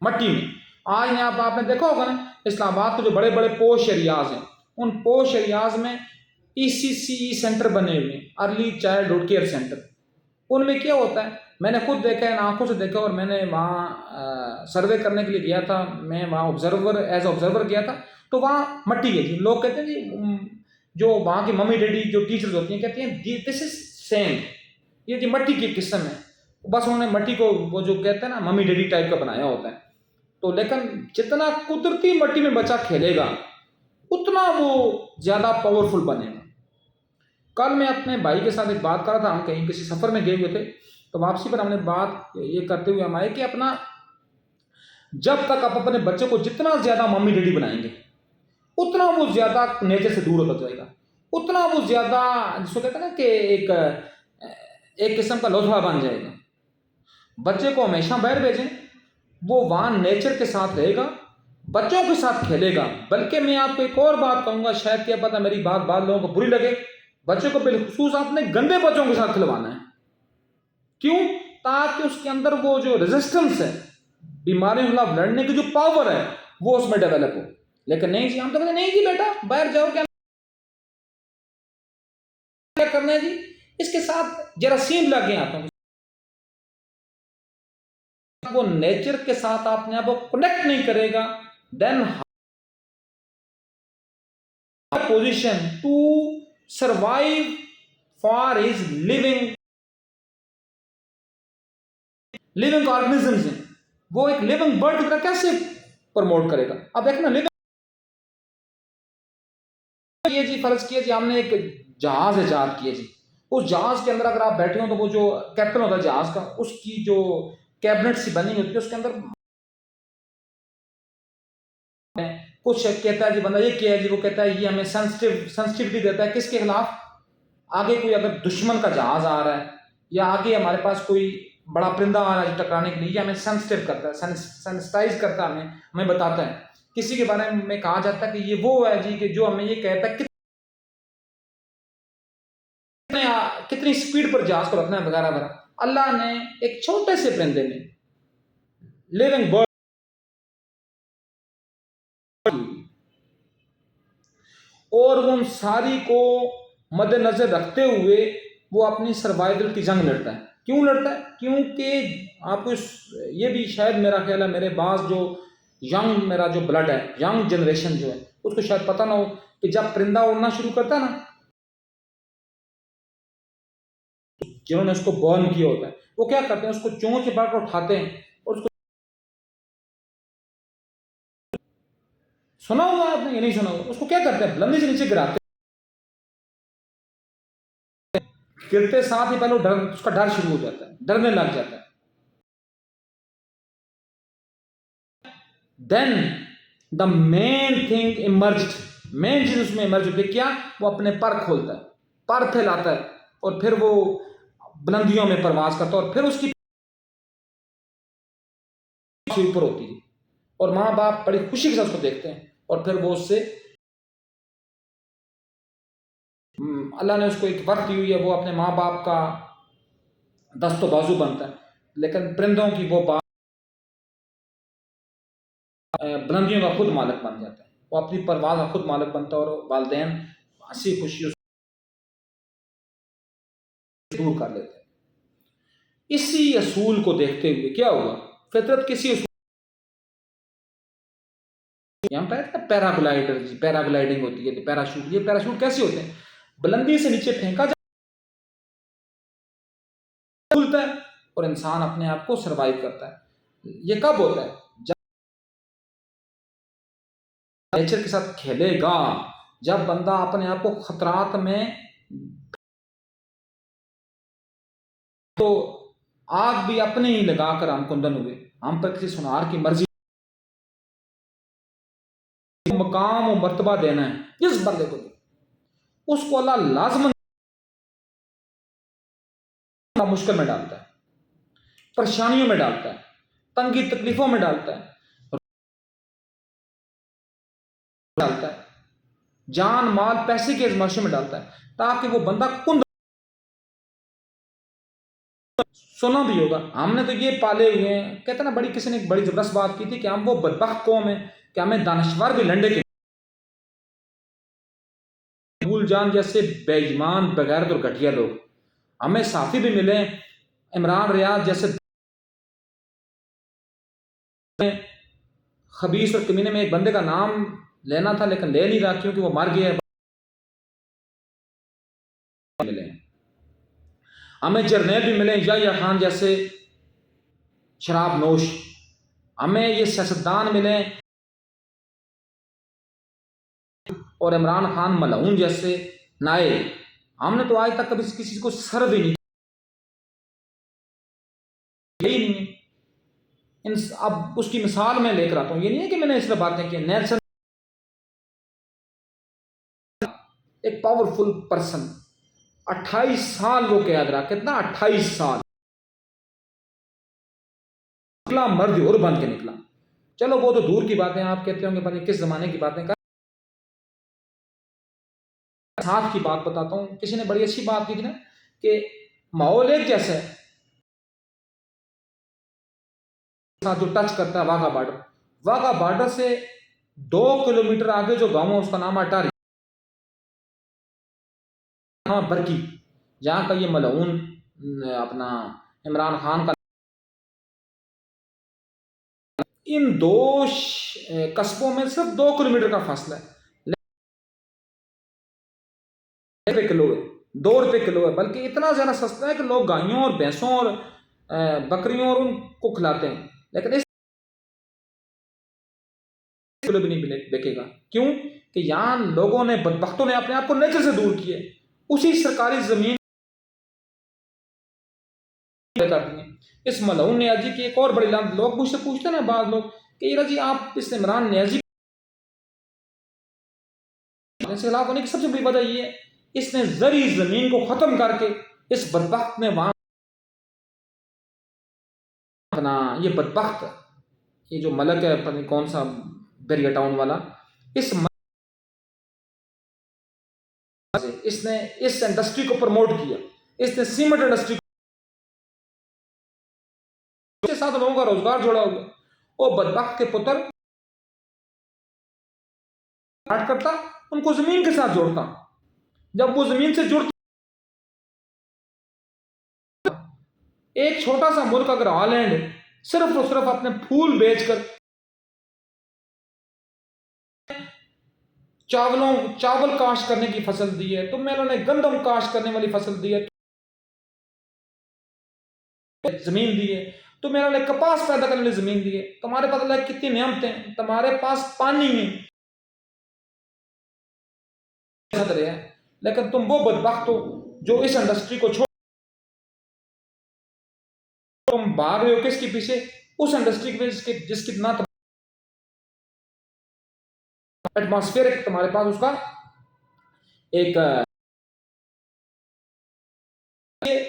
مٹی میں۔ آج یہاں پہ آپ نے دیکھا ہوگا نا، اسلام آباد کے جو بڑے بڑے پوش ایریاز ہیں، ان پوش ایریاز میں ECCE سینٹر بنے ہوئے ہیں، ارلی چائلڈہڈ کیئر سینٹر۔ ان میں کیا ہوتا ہے، میں نے خود دیکھا ہے، ان آنکھوں سے دیکھا، اور میں نے وہاں سروے کرنے کے لیے گیا تھا، میں وہاں ایز آبزرور گیا تھا، تو وہاں مٹی ہے جی۔ لوگ کہتے ہیں جی، جو وہاں کی ممی ڈیڈی جو ٹیچرز ہوتی ہیں کہتی ہیں دس از سینڈ، یہ جی مٹی کی قسم ہے، بس انہوں نے مٹی کو وہ جو کہتے ہیں نا ممی ڈیڈی ٹائپ کا بنایا ہوتا ہے۔ تو لیکن جتنا قدرتی مٹی میں بچہ کھیلے گا اتنا وہ زیادہ پاورفل بنے گا۔ کل میں اپنے بھائی کے ساتھ ایک بات کر رہا تھا، ہم کہیں کسی سفر میں گئے ہوئے تھے، تو واپسی پر ہم نے بات یہ کرتے ہوئے ہم آئے کہ جب تک آپ اپنے بچے کو جتنا زیادہ ممی ڈیڈی بنائیں گے اتنا وہ زیادہ نیچر سے دور ہوتا جائے گا، اتنا وہ زیادہ جس کو کہتے ہیں نا کہ ایک قسم کا لوتھڑا بن جائے گا۔ بچے کو ہمیشہ باہر بھیجیں، وہ وہاں نیچر کے ساتھ رہے گا، بچوں کے ساتھ کھیلے گا۔ بلکہ میں آپ کو ایک اور بات کہوں گا، شاید کیا پتہ میری بات بعض لوگوں کو بری لگے، بچوں کو بالخصوص آپ نے گندے بچوں کے ساتھ کھلوانا ہے۔ کیوں؟ تاکہ اس کے اندر وہ جو ریزسٹنس ہے، بیماریوں کے خلاف لڑنے کی جو پاور ہے وہ اس میں ڈیولپ ہو۔ لیکن نہیں جی، ہم تو کہتے ہیں نہیں جی بیٹا باہر جاؤ، کیا کرنا ہے جی، اس کے ساتھ جراثیم لگ گئے ہاتھوں، وہ نیچر کے ساتھ آپ نے اب کنیکٹ نہیں کرے گا، then position to survive for his living organisms ہیں، وہ ایک لیونگ برڈ کی طرح کیسے پروموٹ کرے گا؟ اب دیکھنا لیونگ جی، فرض کیے جی ہم نے ایک جہاز ایجاد کیا جی، اس جہاز کے اندر اگر آپ بیٹھے ہوں تو وہ جو کیپٹن ہوتا ہے جہاز کا، اس کی جو کیبنٹ سی بنی ہوتی ہے، اس کے اندر کچھ کہتا ہے جی بندہ یہ کیا ہے جی، وہ کہتا ہے یہ ہمیں سینسٹیوٹی دیتا ہے کس کے خلاف؟ آگے کوئی اگر دشمن کا جہاز آ رہا ہے یا آگے ہمارے پاس کوئی بڑا پرندہ آ رہا ہے ٹکرانے کے لیے، یہ ہمیں سینسٹیو کرتا ہے، سینسٹائز کرتا ہے، ہمیں بتاتا ہے۔ کسی کے بارے میں کہا جاتا ہے کہ یہ وہ ہے جی کہ جو ہمیں یہ کہتا ہے کتنی سپیڈ پر جہاز کو رکھنا ہے وغیرہ وغیرہ۔ اللہ نے ایک چھوٹے سے پرندے میں لیونگ برڈ اور ان ساری کو مد نظر رکھتے ہوئے وہ اپنی سروائیول کی جنگ لڑتا ہے۔ کیوں لڑتا ہے؟ کیونکہ آپ کو یہ بھی شاید میرا خیال ہے میرے بعض جو ینگ میرا جو بلڈ ہے، ینگ جنریشن جو ہے اس کو شاید پتہ نہ ہو کہ جب پرندہ اڑنا شروع کرتا ہے نا، جنہوں نے اس کو برن کیا ہوتا ہے وہ کیا کرتے ہیں، اس کو چونچ سے پکڑ کر اٹھاتے ہیں اور اس کو، سنا ہوگا آپ نے یا نہیں سنا ہوگا، اس کو کیا کرتے ہیں بلندی سے نیچے گراتے ہیں، گرتے ساتھ ہی پہلے اس کا ڈر شروع ہو جاتا ہے، ڈرنے لگ جاتا ہے۔ دین دا مین تھنگ ایمرجڈ، مین چیز اس میں ایمرج ہوتی ہے کیا؟ وہ اپنے پر کھولتا ہے، پر پھیلاتا ہے، اور پھر وہ بلندیوں میں پرواز کرتا ہے، اور پھر اس کی اوپر ہوتی ہے، اور ماں باپ بڑی خوشی کے ساتھ اس کو دیکھتے ہیں، اور پھر وہ اس سے اللہ نے اس کو ایک وقت دی ہوئی ہے، وہ اپنے ماں باپ کا دست و بازو بنتا ہے۔ لیکن پرندوں کی وہ بات بلندیوں کا خود مالک بن جاتا ہے، وہ اپنی پرواز کا خود مالک بنتا ہے، اور والدین ہنسی خوشی اس کو دور کر لیتے ہیں۔ اسی اصول کو دیکھتے ہوئے کیا ہوا، فطرت کسی اصول، ہم کہتے ہیں پیراگلائڈر، جی پیراگلائڈنگ ہوتی ہے، تو پیراشوٹ، یہ پیراشوٹ کیسے ہوتے ہیں، بلندی سے نیچے پھینکا کھلتا ہے اور انسان اپنے آپ کو سروائیو کرتا ہے۔ یہ کب ہوتا ہے؟ جب نیچر کے ساتھ کھیلے گا، جب بندہ اپنے آپ کو خطرات میں، تو آگ بھی اپنے ہی لگا کر ہم کندن ہوئے، ہم پر کسی سنار کی مرضی، مقام و مرتبہ دینا ہے جس بندے کو اس کو اللہ لازم مشکل میں ڈالتا ہے، پریشانیوں میں ڈالتا ہے، تنگی تکلیفوں میں ڈالتا ہے، جان مال پیسے کی آزمائشوں میں ڈالتا ہے، تاکہ وہ بندہ کند، سنا بھی ہوگا ہم نے تو یہ پالے ہوئے ہیں، کہتے نا، بڑی کسی نے ایک بڑی زبردست بات کی تھی کہ ہم وہ بدبخت قوم ہیں کہ ہمیں دانشور بھی لنڈے کے، بھول جان جیسے بے ایمان بغیرت اور گھٹیا لوگ، ہمیں صافی بھی ملے، عمران ریاض جیسے خبیث اور کمینے میں ایک بندے کا نام لینا تھا لیکن لے نہیں رہا کیونکہ وہ مر گیا ہے، ملے ہمیں جرنیل بھی ملے، یا خان جیسے شراب نوش، ہمیں یہ سیاستدان ملے اور عمران خان ملعون جیسے نائے، ہم نے تو آج تک کبھی کسی کو سر بھی نہیں، یہی نہیں ہے۔ اب اس کی مثال میں لے کر آتا ہوں، یہ نہیں ہے کہ میں نے اس طرح باتیں کی، نیلسن ایک پاورفل پرسن، 28 سال وہ قیاد رہا، کتنا 28 سال، نکلا مرد اور بن کے نکلا، چلو وہ تو دور کی باتیں، آپ کہتے ہوں گے پتہ کس زمانے کی باتیں کر، ساتھ کی بات بتاتا ہوں، کسی نے بڑی اچھی بات کی تھی نا کہ ماحول ایک جیسا ہے، جو ٹچ کرتا ہے واگا بارڈر سے 2 کلومیٹر آگے جو گاؤں ہے اس کا نام اٹاری، برکی، جہاں کا یہ ملعون اپنا عمران خان کا، ان دو قصبوں میں صرف 2 کلومیٹر کا فاصلہ ہے، کلو ہے، 2 روپے کلو ہے، بلکہ اتنا زیادہ سستا ہے کہ لوگ گائیوں اور بھینسوں اور بکریوں اور ان کو کھلاتے ہیں، لیکن اس کلو بھی نہیں بکے گا، کیوں کہ یہاں لوگوں نے، بدبختوں نے اپنے آپ کو نیچر سے دور کیے، اسی سرکاری زمین کر دی ہے۔ اس ملعون نیازی کی ایک اور بڑی لانت، لوگ مجھ سے پوچھتے ہیں نا بعض لوگ کہ یہ جی آپ اس عمران نیازی سے خلاف ہونے کی سب سے بڑی وجہ یہ ہے اس نے زرعی زمین کو ختم کر کے اس بدبخت نے وہاں اپنا، یہ بدبخت، یہ جو ملک ہے پتہ نہیں کون سا بیریا ٹاؤن والا، اس اس نے اس انڈسٹری کو پروموٹ کیا، اس نے سیمنٹ انڈسٹری کے ساتھ لوگوں کا روزگار جوڑا ہوا، وہ بدبخت کے پتر کاٹ کرتا، ان کو زمین کے ساتھ جوڑتا، جب وہ زمین سے جڑتا، ایک چھوٹا سا ملک اگر ہالینڈ صرف اور صرف اپنے پھول بیچ کر چاول کاشت کرنے کی فصل دی ہے، تم میں انہوں نے گندم کاشت کرنے والی فصل دی ہے، زمین دی ہے، تو میرا نے کپاس پیدا کرنے والی زمین دی ہے، تمہارے پاس اللہ کتنی نعمتیں، تمہارے پاس پانی میں ہے، لیکن تم وہ بدبخت ہو جو اس انڈسٹری کو چھوڑ، تم بھاگ رہے ہو کس کے پیچھے، اس انڈسٹری کی وجہ جس کی نہ ایٹماسفیئر تمہارے پاس اس کا ایک،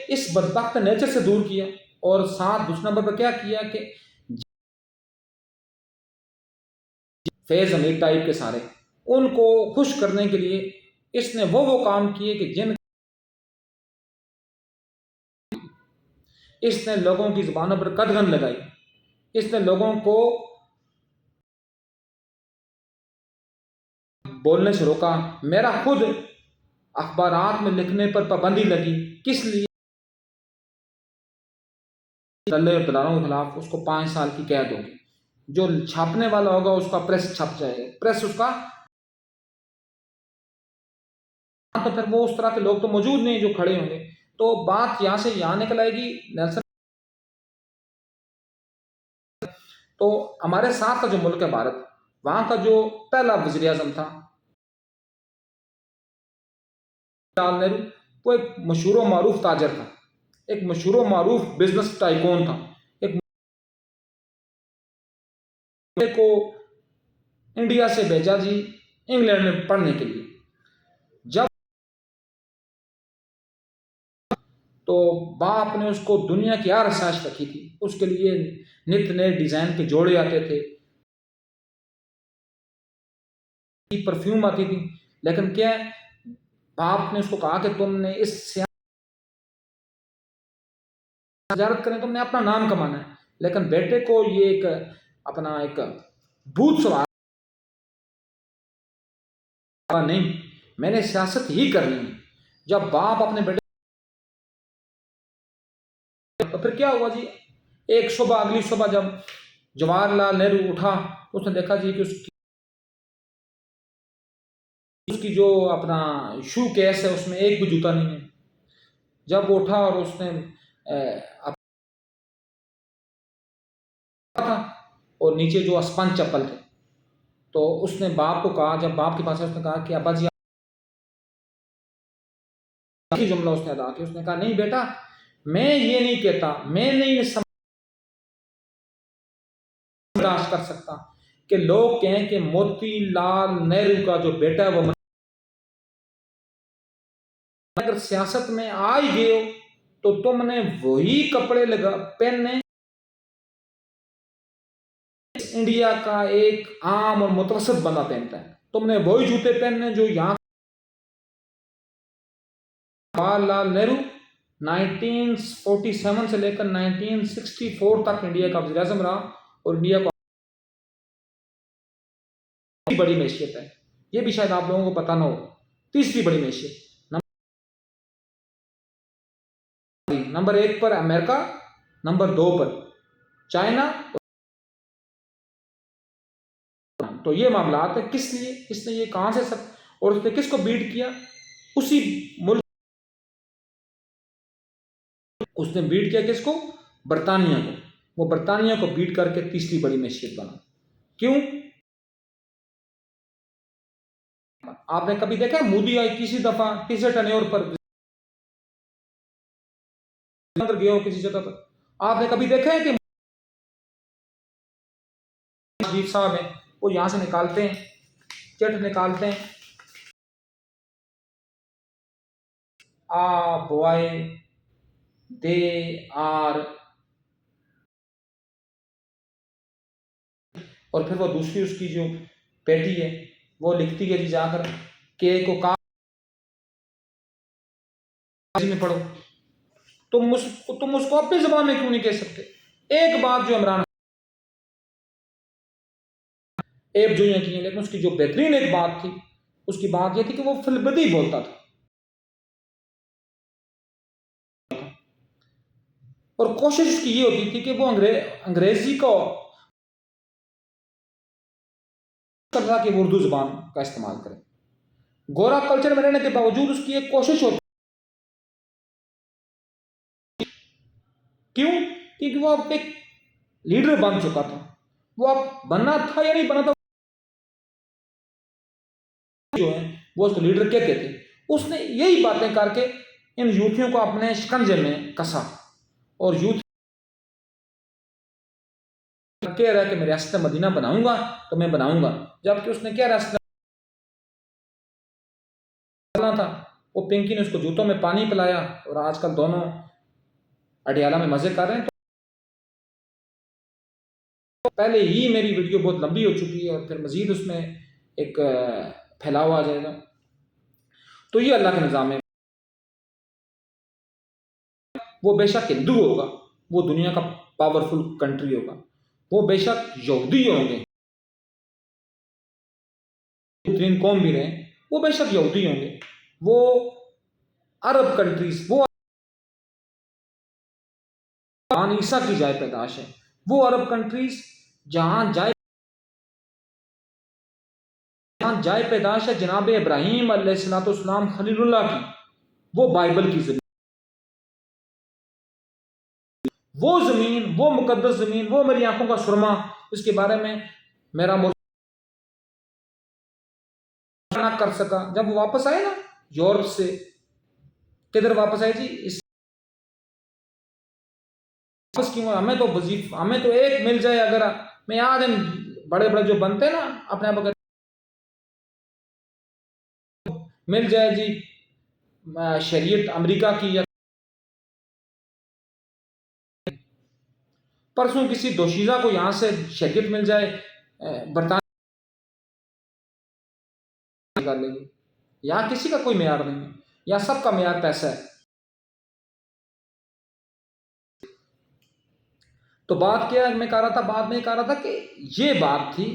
اس بدبخت نیچر سے دور کیا، اور ساتھ دوسرے نمبر پر کیا کیا کہ فیض امیر ٹائپ کے سارے ان کو خوش کرنے کے لیے اس نے وہ کام کیے کہ جن اس نے لوگوں کی زبانوں پر قدغن لگائی، اس نے لوگوں کو بولنے سے روکا، میرا خود اخبارات میں لکھنے پر پابندی لگی، کس لیے؟ دلے اور دلالوں کے خلاف اس کو 5 سال کی قید ہوگی. جو چھاپنے والا ہوگا اس کا پریس چھپ جائے گا، پریس اس کا. تو پھر وہ اس طرح کے لوگ تو موجود نہیں جو کھڑے ہوں گے. تو بات یہاں سے یہاں نکل آئے گی. نیلسن تو ہمارے ساتھ کا جو ملک ہے بھارت، وہاں کا جو پہلا وزیر اعظم تھا جواہر لال نہرو، وہ ایک مشہور و معروف تاجر تھا، ایک مشہور و معروف بزنس ٹائکون تھا. ایک کو انڈیا سے بھیجا جی انگلینڈ میں پڑھنے کے لیے. جب تو باپ نے اس کو دنیا کی ہر آسائش رکھی تھی، اس کے لیے نت نئے ڈیزائن کے جوڑے آتے تھے، پرفیوم آتی تھی. لیکن کیا ہے، باپ نے اس کو کہا کہ تم نے اس سے تجارت کریں، تم نے اپنا نام کمانا ہے. لیکن بیٹے کو یہ ایک اپنا ایک بھوت سوار نہیں، میں نے سیاست ہی کرنی ہے. جب باپ اپنے بیٹے تو پھر کیا ہوا جی، ایک صبح اگلی صبح جب جواہر لال نہرو اٹھا، اس نے دیکھا جی کہ اس کی جو اپنا شو کیس ہے اس میں ایک بھی جوتا نہیں ہے. جب وہ اٹھا اور اس نے تھا اور نیچے جو اسپنج چپل تھے، تو اس نے باپ کو کہا، جب باپ کے پاس ہے اس نے کہا کہ ابا جی جملہ اس نے ادا کیا. اس نے کہا نہیں بیٹا، میں یہ نہیں کہتا، میں نہیں برداشت کر سکتا کہ لوگ کہیں کہ موتی لال نہرو کا جو بیٹا ہے وہ اگر سیاست میں آ ہی گئے ہو تو تم نے وہی کپڑے پہننے. انڈیا کا ایک عام اور متوسط بندہ پہنتا ہے، تم نے وہی جوتے پہننے جو یہاں. جواہر لال نہرو 1947 سے لے کر 1964 تک انڈیا کا وزیر اعظم رہا، اور انڈیا کو بڑی معیشت ہے. یہ بھی شاید آپ لوگوں کو پتہ نہ ہو. تیسری بڑی معیشت، نمبر 1 پر امریکہ، نمبر 2 پر چائنا. تو یہ معاملات ہیں. کس لیے اس نے یہ کہاں سے سب، اور اس نے کس کو بیٹ کیا؟ اسی ملک اس نے بیٹ کیا کس کو؟ برطانیہ کو. وہ برطانیہ کو بیٹ کر کے تیسری بڑی معیشت بنا. کیوں؟ آپ نے کبھی دیکھا مودی آئی تیسری دفعہ تیسرے ٹرنیور پر گیا ہو کسی جگہ پر؟ آپ نے کبھی دیکھا ہے کہ عجیب صاحب ہیں وہ یہاں سے نکالتے ہیں، چٹ نکالتے ہیں، بوائے دے آر، اور پھر وہ دوسری اس کی جو بیٹی ہے وہ لکھتی ہے جی جا کر کہ کو میں پڑھو. تم اس کو اپنی زبان میں کیوں نہیں کہہ سکتے؟ ایک بات جو عمران ایب جو یہ کی ہے، لیکن اس کی جو بہترین ایک بات تھی، اس کی بات یہ تھی کہ وہ فلبدی بولتا تھا. اور کوشش اس کی یہ ہوتی تھی کہ وہ انگریزی کو کر رہا کہ وہ اردو زبان کا استعمال کرے. گورا کلچر میں رہنے کے باوجود اس کی ایک کوشش ہوتی. کیوں؟ کیونکہ وہ اب ایک لیڈر بن چکا تھا. وہ اب بننا تھا یا نہیں بنا تھا، جو ہے وہ اس کو لیڈر کہتے تھے. اس نے یہی باتیں کر کے ان یوتھیوں کو اپنے شکنجے میں کسا، اور یوتھ کہہ رہا ہے کہ میں ریاست مدینہ بناؤں گا تو میں بناؤں گا، جبکہ اس نے کیا ریاست تھا. وہ پنکی نے اس کو جوتوں میں پانی پلایا، اور آج کل دونوں اڈیالہ میں مزے کر رہے ہیں. تو پہلے ہی میری ویڈیو بہت لمبی ہو چکی ہے، اور پھر مزید اس میں ایک پھیلاؤ آ جائے گا. تو یہ اللہ کا نظام ہے. وہ بے شک ہندو ہوگا، وہ دنیا کا پاورفل کنٹری ہوگا، وہ بے شک یہودی ہوں گے، بہترین قوم بھی رہیں، وہ بے شک یہودی ہوں گے، وہ عرب کنٹریز، وہ عیسیٰ کی جائے پیدائش ہے۔ وہ عرب کنٹریز جہاں جائے پیدائش ہے جناب ابراہیم علیہ السلام خلیل اللہ کی، وہ بائبل کی زمین، وہ زمین، وہ مقدس زمین، وہ میری آنکھوں کا سرما، اس کے بارے میں میرا نہ کر سکا۔ جب وہ واپس آئے نا یورپ سے، کدھر واپس آئے جی؟ اس واپس کیوں؟ ہمیں تو ایک مل جائے، اگر میں یاد ہے بڑے بڑے جو بنتے ہیں نا اپنے آپ مل جائے جی شریعت امریکہ کی، یا پرسوں کسی دوشیزہ کو یہاں سے شریعت مل جائے برطانیہ کر لیں گے۔ یہاں کسی کا کوئی معیار نہیں ہے، یہاں سب کا معیار پیسہ ہے۔ تو بات کیا میں کہہ رہا تھا، بعد میں کہہ رہا تھا کہ یہ بات تھی،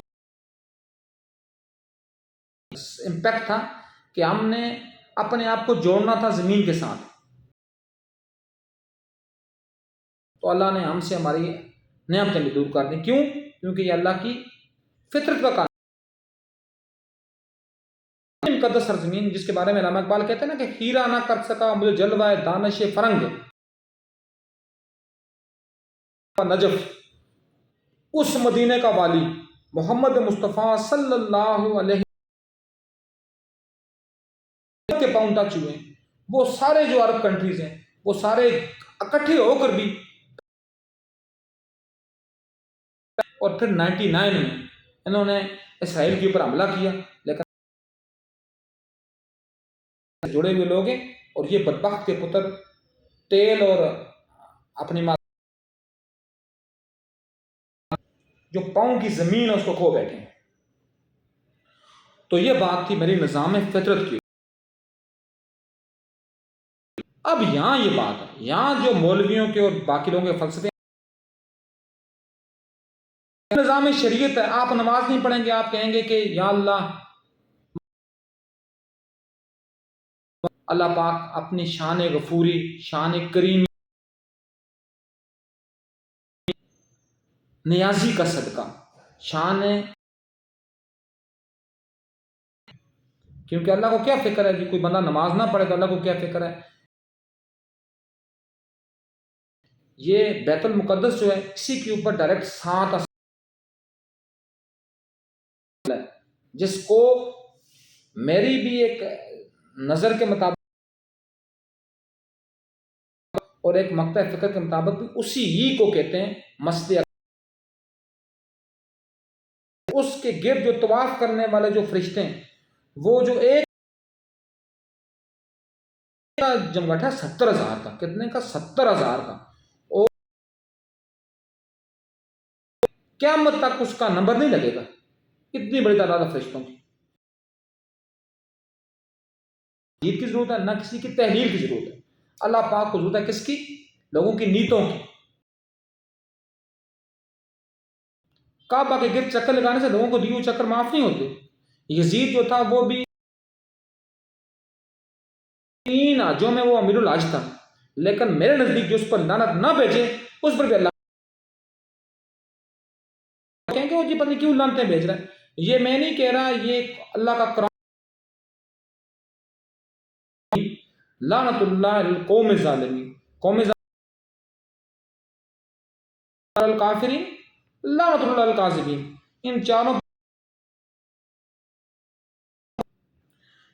امپیکٹ تھا کہ ہم نے اپنے آپ کو جوڑنا تھا زمین کے ساتھ۔ تو اللہ نے ہم سے ہماری نعمتیں بھی دور کر دی۔ کیوں؟ کیونکہ یہ اللہ کی فطرت کا قانون، مقدس سرزمین جس کے بارے میں علامہ اقبال کہتے ہیں نا کہ ہیرا نہ کر سکا مجھے جلوہ دانش فرنگ نجف، اس مدینے کا والی محمد مصطفیٰ صلی اللہ علیہ کے پاؤں ٹچ ہوئے، وہ سارے جو عرب کنٹریز ہیں وہ سارے اکٹھے ہو کر بھی، اور پھر 99 میں انہوں نے اسرائیل کے اوپر حملہ کیا، لیکن جڑے ہوئے لوگ ہیں، اور یہ بدبخت کے پتر تیل اور اپنی ماں جو پاؤں کی زمین ہے اس کو کھو بیٹھے ہیں۔ تو یہ بات تھی میری نظام فطرت کی۔ اب یہاں یہ بات ہے، یہاں جو مولویوں کے اور باقی لوگوں کے فلسفے، نظام شریعت ہے، آپ نماز نہیں پڑھیں گے، آپ کہیں گے کہ یا اللہ، اللہ پاک اپنی شان غفوری، شان کریمی، نیازی کا صدقہ، شان، کیونکہ اللہ کو کیا فکر ہے کہ کوئی بندہ نماز نہ پڑھے، تو اللہ کو کیا فکر ہے؟ یہ بیت المقدس جو ہے اسی کے اوپر ڈائریکٹ 7 ہے، جس کو میری بھی ایک نظر کے مطابق اور ایک مقطع فکر کے مطابق بھی اسی ہی کو کہتے ہیں مسجد اقصی۔ اس کے گرد جو طواف کرنے والے جو فرشتے ہیں، وہ جو ایک جمگٹھ ہے 70,000 کا، کتنے کا؟ 70,000 کا، اور قیامت تک اس کا نمبر نہیں لگے گا، اتنی بڑی تعداد فرشتوں کی۔ تحلیل کی ضرورت ہے، نہ کسی کی تحلیل کی ضرورت ہے، اللہ پاک کو ضرورت ہے کس کی؟ لوگوں کی نیتوں کی۔ کعبہ کے گرد چکر لگانے سے لوگوں کو دیے چکر معاف نہیں ہوتے۔ یزید جو تھا وہ بھی 3 حجوں میں وہ امیر الحج تھا، لیکن میرے نزدیک جو اس پر لعنت نہ بھیجے اس پر بھی اللہ کہیں گے وہ جی پتہ نہیں کیوں لعنتیں بھیج رہا ہے۔ یہ میں نہیں کہہ رہا، یہ اللہ کا قرآن، لعنت اللہ القوم الظالمین، قوم الکافرین، لعنت اللہ الکاذبین، ان چاروں۔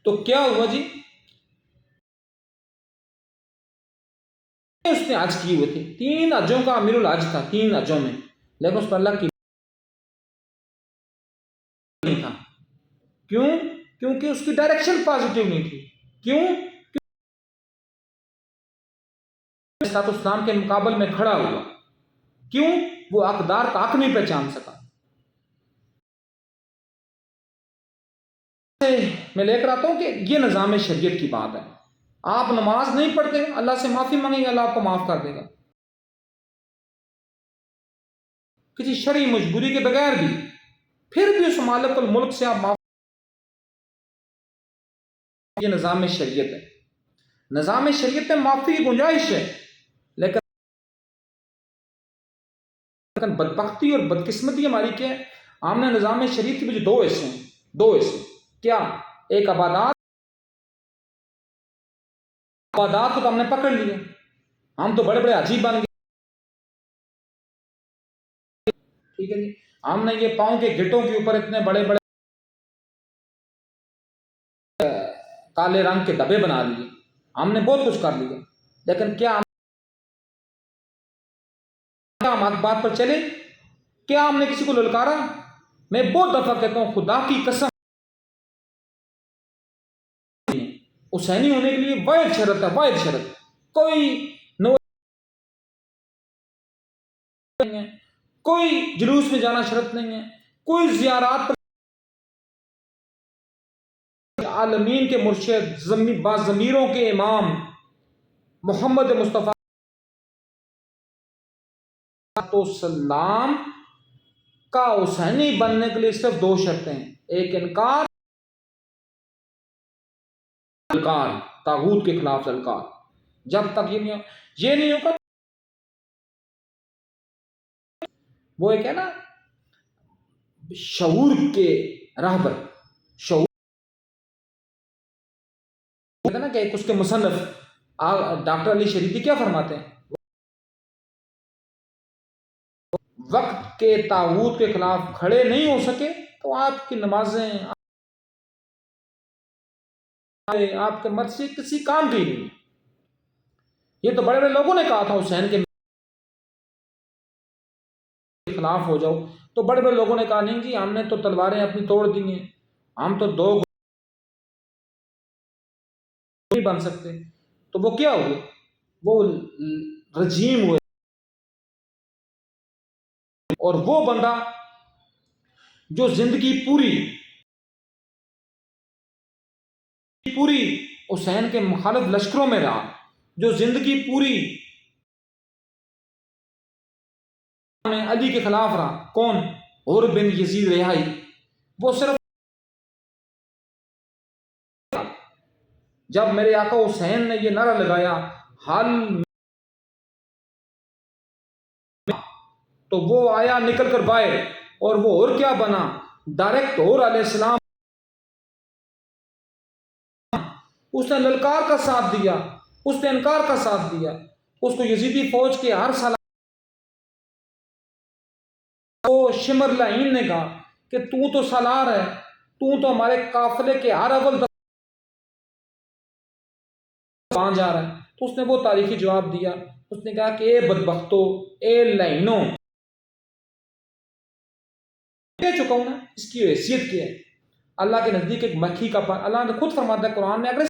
تو کیا ہوا جی؟ اس نے حج کیے ہوئے تھے، 3 حجوں کا امیر الحج تھا، 3 حجوں میں، لیکن اس پر اللہ کی نہیں تھا۔ کیوں؟ کیونکہ اس کی ڈائریکشن پازیٹیو نہیں تھی۔ کیوں؟ اسلام کے مقابل میں کھڑا ہوا، کیوں؟ وہ حقدار کا حق نہیں پہچان سکا۔ میں لے کر آتا ہوں کہ یہ نظام شریعت کی بات ہے۔ آپ نماز نہیں پڑھتے، اللہ سے معافی مانگیں گے، اللہ آپ کو معاف کر دے گا، کسی شرعی مجبوری کے بغیر بھی۔ پھر بھی اس مالک الملک سے آپ معاف، یہ نظام شریعت ہے۔ نظام شریعت میں معافی کی گنجائش ہے، لیکن لیکن بدبختی اور بدقسمتی ہماری کیا ہے؟ ہم نے نظام شریعت کے بھی جو دو حصے ہیں، دو حصے کیا، ایک عبادات کو تو ہم نے پکڑ لیے، ہم تو بڑے بڑے عجیب بن گئے، ٹھیک ہے جی، ہم نے یہ پاؤں کے گھٹوں کے اوپر اتنے بڑے بڑے کالے رنگ کے دبے بنا لیے، ہم نے بہت کچھ کر لیا، لیکن کیا ہم حق بات پر چلے؟ کیا ہم نے کسی کو للکارا؟ میں بہت دفعہ کہتا ہوں خدا کی قسم، حسینی ہونے کے لیے واحد شرط ہے، واحد شرط، کوئی نو نہیں ہے، کوئی جلوس میں جانا شرط نہیں ہے، کوئی زیارات پر، عالمین کے مرشد باضمیروں کے امام محمد مصطفیٰ السلام کا حسینی بننے کے لیے صرف دو شرطیں ہیں، ایک انکار، طاغوت کے خلاف للکار، جب تک یہ نہیں ہوگا، وہ ایک ہے نا شعور کے راہبر، شعور ہے نا کہ ایک اس کے مصنف ڈاکٹر علی شریفی کیا فرماتے ہیں، وقت کے طاغوت کے خلاف کھڑے نہیں ہو سکے تو آپ کی نمازیں، آپ کے مرض سے کسی کام کی نہیں۔ یہ تو بڑے بڑے لوگوں نے کہا تھا حسین کے خلاف ہو جاؤ، تو بڑے بڑے لوگوں نے کہا نہیں جی ہم نے تو تلواریں اپنی توڑ دی ہیں، ہم تو دو نہیں بن سکتے، تو وہ کیا ہوئے، وہ رجیم ہوئے، اور وہ بندہ جو زندگی پوری حسین کے مخالف لشکروں میں رہا، جو زندگی پوری علی کے خلاف رہا، کون؟ عمر بن یزید رہائی، وہ صرف جب میرے آقا حسین نے یہ نعرہ لگایا حل، تو وہ آیا نکل کر باہر، اور وہ اور کیا بنا، ڈائریکٹ اور علیہ السلام، اس نے للکار کا ساتھ دیا، اس نے انکار کا ساتھ دیا، اس کو یزیدی فوج کے ہر سال وہ شمر لعین نے کہا کہ تو سالار ہے، تو ہمارے قافلے کے ہر اول کہاں جا رہا ہے، تو اس نے وہ تاریخی جواب دیا، اس نے کہا کہ اے بدبختو، اے لعینوں، کہہ چکا ہوں نا اس کی حیثیت کیا ہے، اللہ کے نزدیک ایک مکھی کا پر، اللہ نے خود فرماتا ہے قرآن میں، اگر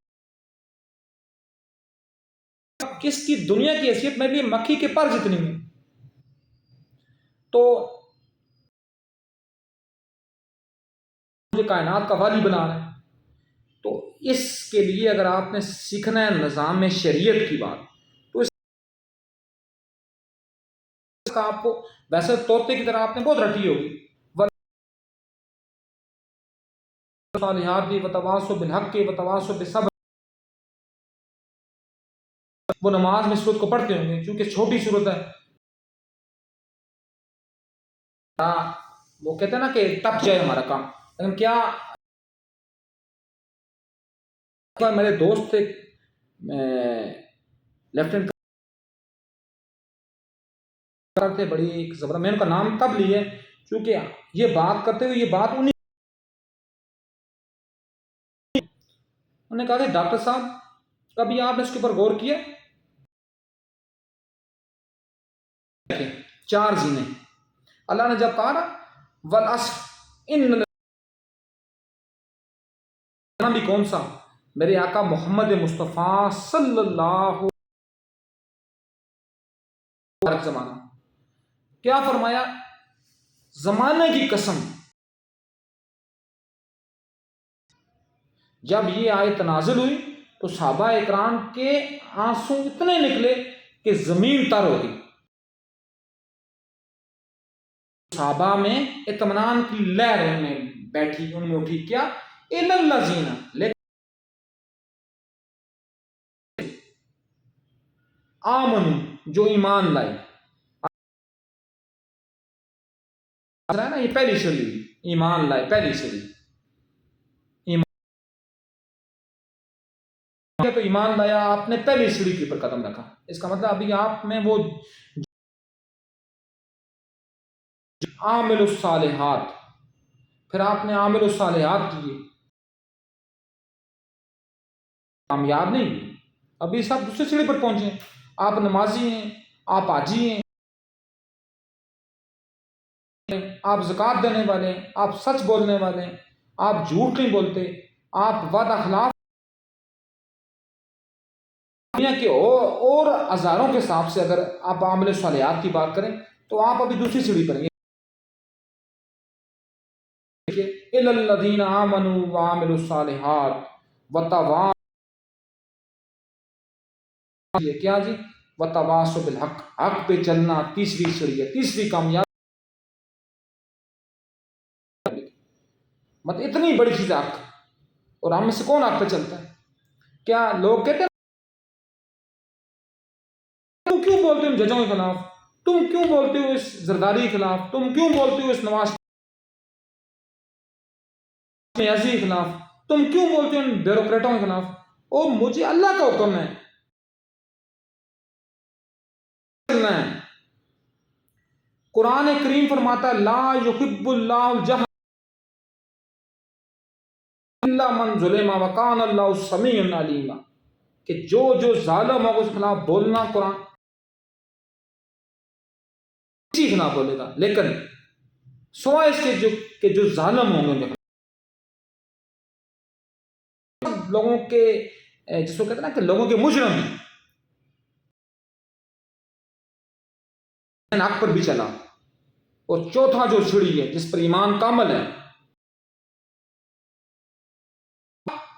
کس کی دنیا کی حیثیت میرے لیے مکھی کے پر جتنی ہے، تو مجھے کائنات کا والی بنا رہا ہے، تو اس کے لیے اگر آپ نے سیکھنا ہے نظام شریعت کی بات، تو اس کا آپ کو ویسے طوطے کی طرح آپ نے بہت رٹی ہوگی، والصالحات بھی وتواصوا بالحق کے وتواصوا بالصبر، وہ نماز میں سورت کو پڑھتے ہوں گے کیونکہ چھوٹی سورت ہے، وہ کہتے ہیں نا کہ ٹپ جائے ہمارا کام، لیکن کیا میرے دوست تھے لیفٹیننٹ تھے، بڑی ایک زبردست، میں ان کا نام تب لیے کیونکہ یہ بات کرتے ہوئے یہ بات انہوں نے کہا کہ ڈاکٹر صاحب کبھی آپ نے اس کے اوپر غور کیا، چار زینے اللہ نے جب کہا نا والعصر ان بھی کون سا، میرے آقا محمد مصطفیٰ صلی اللہ علیہ زمانہ، کیا فرمایا، زمانے کی قسم، جب یہ آیت نازل ہوئی تو صحابہ اکرام کے آنسو اتنے نکلے کہ زمین تر ہو گئی، صحابہ میں اطمینان کی لہر ان میں بیٹھی، ان میں اٹھی، کیا الا الذین، لیکن آمنوا، جو ایمان لائے، ہے نا، یہ پہلی سیڑھی ہوئی، ایمان لائے پہلی سیڑھی. تو ایمان لایا، آپ نے پہلی سیڑھی کے اوپر قدم رکھا. اس کا مطلب ابھی آپ میں وہ عامل الصالحات، پھر آپ نے عامل الصالحات کیے، کامیاب نہیں ہوئے. ابھی سب دوسری سیڑھی پر پہنچے. آپ نمازی ہیں، آپ حاجی ہیں، آپ زکوٰۃ دینے والے ہیں، آپ سچ بولنے والے ہیں، آپ جھوٹ نہیں بولتے، آپ وعدہ خلاف. دنیا کے اور ہزاروں کے حساب سے اگر آپ عامل صالحات کی بات کریں تو آپ ابھی دوسری سیڑھی پر ہیں. اِلَّا الَّذِينَ آمَنُوا وَعَمِلُوا الصَّالِحَاتِ وَتَوَاصَوْا، یہ کیا جی؟ وَتَوَاصَوْا بِالْحَقِّ، حق پہ چلنا تیسری سیڑھی ہے، تیسری کامیاب. مطلب اتنی بڑی چیز ہے حق، اور ہم میں سے کون حق پہ چلتا ہے؟ کیا لوگ کہتے ہیں تم کیوں بولتے ہو ان ججوں کے خلاف، تم کیوں بولتے ہو اس زرداری کے خلاف، تم کیوں بولتے ہو اس نواز نیازی کے خلاف، تم کیوں بولتے ہو ان بیوروکریٹوں کے خلاف؟ او مجھے اللہ کا حکم ہے چلنا ہے. قرآن کریم فرماتا ہے لا یحب اللہ الجہر الا من ظلم وکان اللہ سمیع علیم، کہ جو ظالم ہوگا اس کے خلاف بولنا، قرآن کسی خلاف بولے گا، لیکن سوائے اس کے کہ جو ظالم ہوں گے ان کے خلاف، لوگوں کے جس کو کہتے ہیں نا کہ لوگوں کے مجرم ہیں، حق پر بھی چلا. اور چوتھا جو سیڑھی ہے جس پر ایمان کامل ہے،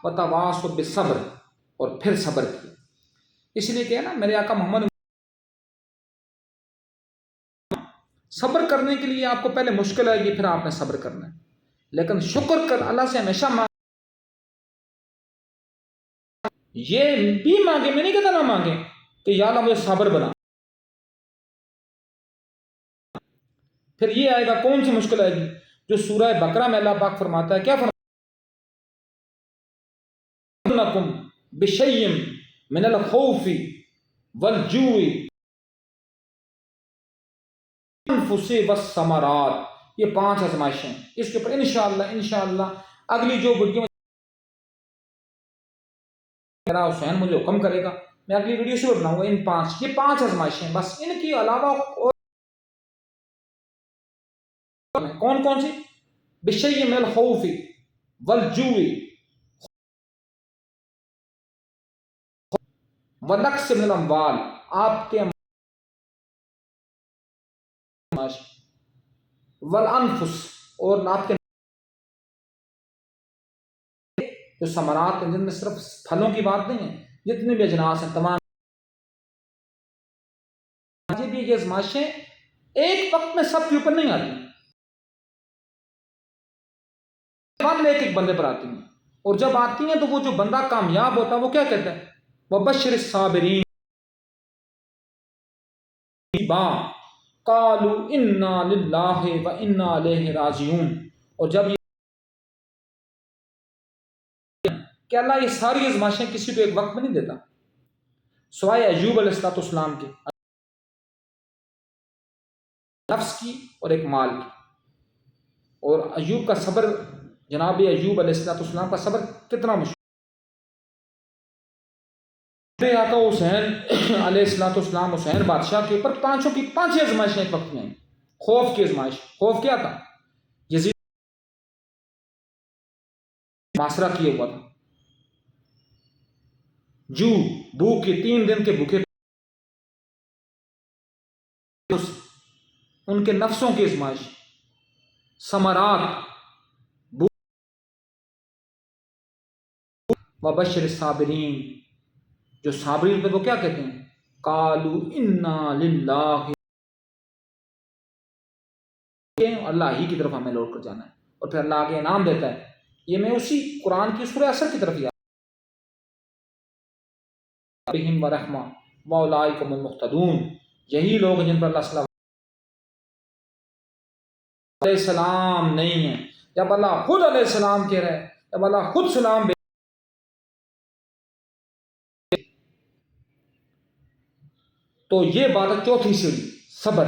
وَتَوَاصَوْا بِالصَّبْرِ، اور پھر صبر کیا. اس لیے کہ نا میرے آقا محمد، صبر کرنے کے لیے آپ کو پہلے مشکل آئے گی، پھر آپ نے صبر کرنا ہے. لیکن شکر کر اللہ سے ہمیشہ یہ بھی مانگے، میں نہیں کہتا نہ مانگے کہ یا اللہ مجھے صبر بنا. پھر یہ آئے گا، کون سی مشکل آئے گی؟ جو سورہ بقرہ میں اللہ پاک فرماتا ہے، کیا فرماتا ہے؟ لَكُمْ بِشَيْءٍ مِنَ الْخَوْفِ وَالْجُوعِ وَالْأَنفُسِ وَالثَّمَرَاتِ. یہ 5 آزمائشیں، اس کے اوپر انشاءاللہ اگلی جو ویڈیو میرا حسین مجھے حکم کرے گا میں اگلی ویڈیو سے بناؤں گا. یہ 5 آزمائشیں، بس ان کی علاوہ اور کون کون سی؟ بِشَيْءٍ مِنَ الْخَوْفِ وَالْجُوعِ وَنَقْصٍ مِنَ الْأَمْوَالِ، آپ کے والانفس، اور آپ کے جو ثمرات ہیں، جن میں صرف پھلوں کی بات نہیں ہے، جتنے بھی اجناس ہیں تمام. یہ آزمائشیں ایک وقت میں سب کے اوپر نہیں آتی، ایک ایک بندے پر آتی ہیں. اور جب آتی ہیں تو وہ جو بندہ کامیاب ہوتا ہے وہ کیا کہتا ہے؟ وَبَشِّرِ الصَّابِرِينَ قَالُوا إِنَّا لِلَّهِ وَإِنَّا إِلَيْهِ رَاجِعُونَ. اور جب کہ اللہ یہ ساری آزمائشیں کسی کو ایک وقت میں نہیں دیتا، سوائے ایوب علیہ السلام کے، نفس کی اور ایک مال کی. اور ایوب کا صبر، جناب ایوب علیہ السلام کا صبر کتنا مشہور. میرے آقا حسین علیہ السلام حسین بادشاہ کے اوپر 5 آزمائشیں ایک وقت میں ہیں. خوف کی آزمائش. خوف کیا تھا؟ یزید محاصرہ کیا ہوا تھا، بھوک کے 3 دن کے بھوکے، ان کے نفسوں کی آزمائش. ثمرات، وبشر الصابرین، جو صابرین پہ وہ کیا کہتے ہیں؟ قالوا انا للہ، اللہ ہی کی طرف ہمیں لوٹ کر جانا ہے. اور پھر اللہ آگے انعام دیتا ہے. یہ میں اسی قرآن کی سورہ عصر کی طرف یاد بہم ورحمہ واولئک هم المہتدون، یہی لوگ جن پر اللہ صلی اللہ علیہ السلام نہیں ہے، جب اللہ خود علیہ السلام کہہ رہا ہے، جب اللہ خود سلام تو یہ بات ہے چوتھی سیڑھی، صبر۔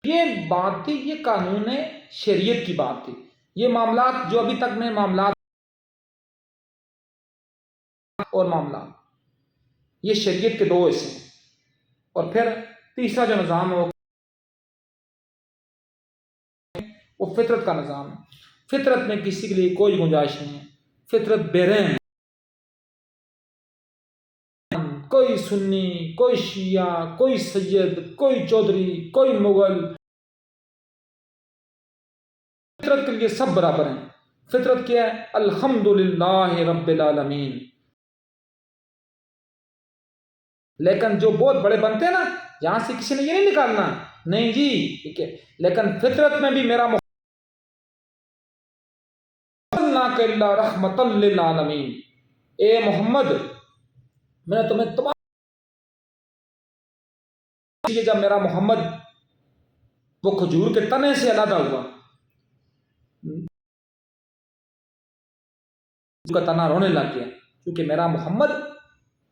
یہ بات تھی، یہ قانون شریعت کی بات تھی، یہ معاملات جو ابھی تک میں معاملات اور معاملات، یہ شریعت کے دو حصے ہیں۔ اور پھر تیسرا جو نظام ہے وہ فطرت کا نظام ہے۔ فطرت میں کسی کے لیے کوئی گنجائش نہیں ہے، فطرت بے رحم ہے۔ کوئی سنی، کوئی شیعہ، کوئی سید، کوئی چودھری، کوئی مغل، فطرت کے لیے سب برابر ہیں۔ فطرت کیا ہے؟ الحمدللہ رب العالمین۔ لیکن جو بہت بڑے بنتے ہیں نا، یہاں سے کسی نے یہ نہیں نکالنا، نہیں جی ٹھیک ہے، لیکن فطرت میں بھی میرا رحمت للعالمین، اے محمد میں نے تمہیں تمام، جب میرا محمد وہ کھجور کے تنے سے علیحدہ ہوا، کا تنا رونے لگ گیا، کیونکہ میرا محمد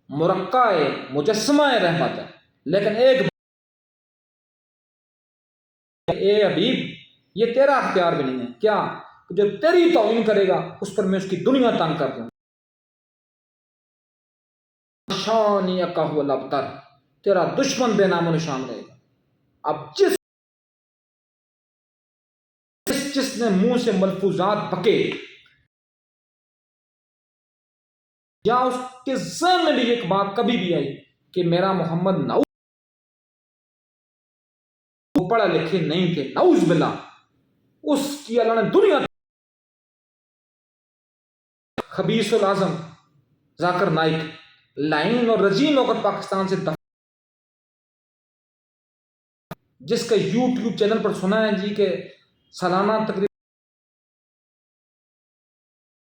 مرقع مجسمہ رحمت ہے۔ لیکن ایک اے حبیب، یہ تیرا اختیار بھی نہیں ہے، کیا جو تیری توہین کرے گا اس پر میں اس کی دنیا تنگ کر دوں، شانی اکاہو الابتر، تیرا دشمن بے نام و نشان رہے گا۔ اب جس نے منہ سے ملفوظات بکے یا اس کے ذہن میں بھی ایک بات کبھی بھی آئی کہ میرا محمد نعوذ پڑھے لکھے نہیں تھے، نعوذ باللہ، اس کی اللہ نے دنیا، خبیث العظم ذاکر نائک لائن اور رجیم وقت پاکستان سے جس کا یوٹیوب چینل پر سنا ہے جی کہ سالانہ تقریباً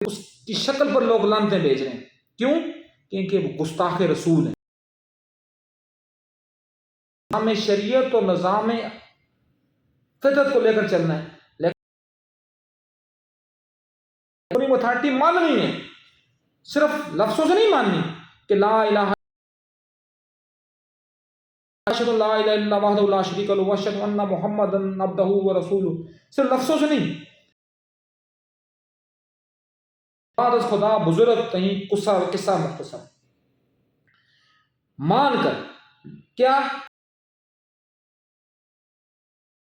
اس کی شکل پر لوگ لانتیں بھیج رہے ہیں، کیوں؟ کیونکہ وہ گستاخ رسول ہیں۔ نظام شریعت اور نظام فطرت کو لے کر چلنا ہے، لیکن اتھارٹی ماننی ہے، صرف لفظوں سے نہیں ماننی کہ لا الہ اشہد ان لا الہ الا اللہ وحدہ لا شریک لہ واشہد ان محمدا عبدہ ورسولہ، صرف لفظوں سے نہیں، بعد از خدا بزرگ کہیں قصہ مختصر مان کر، کیا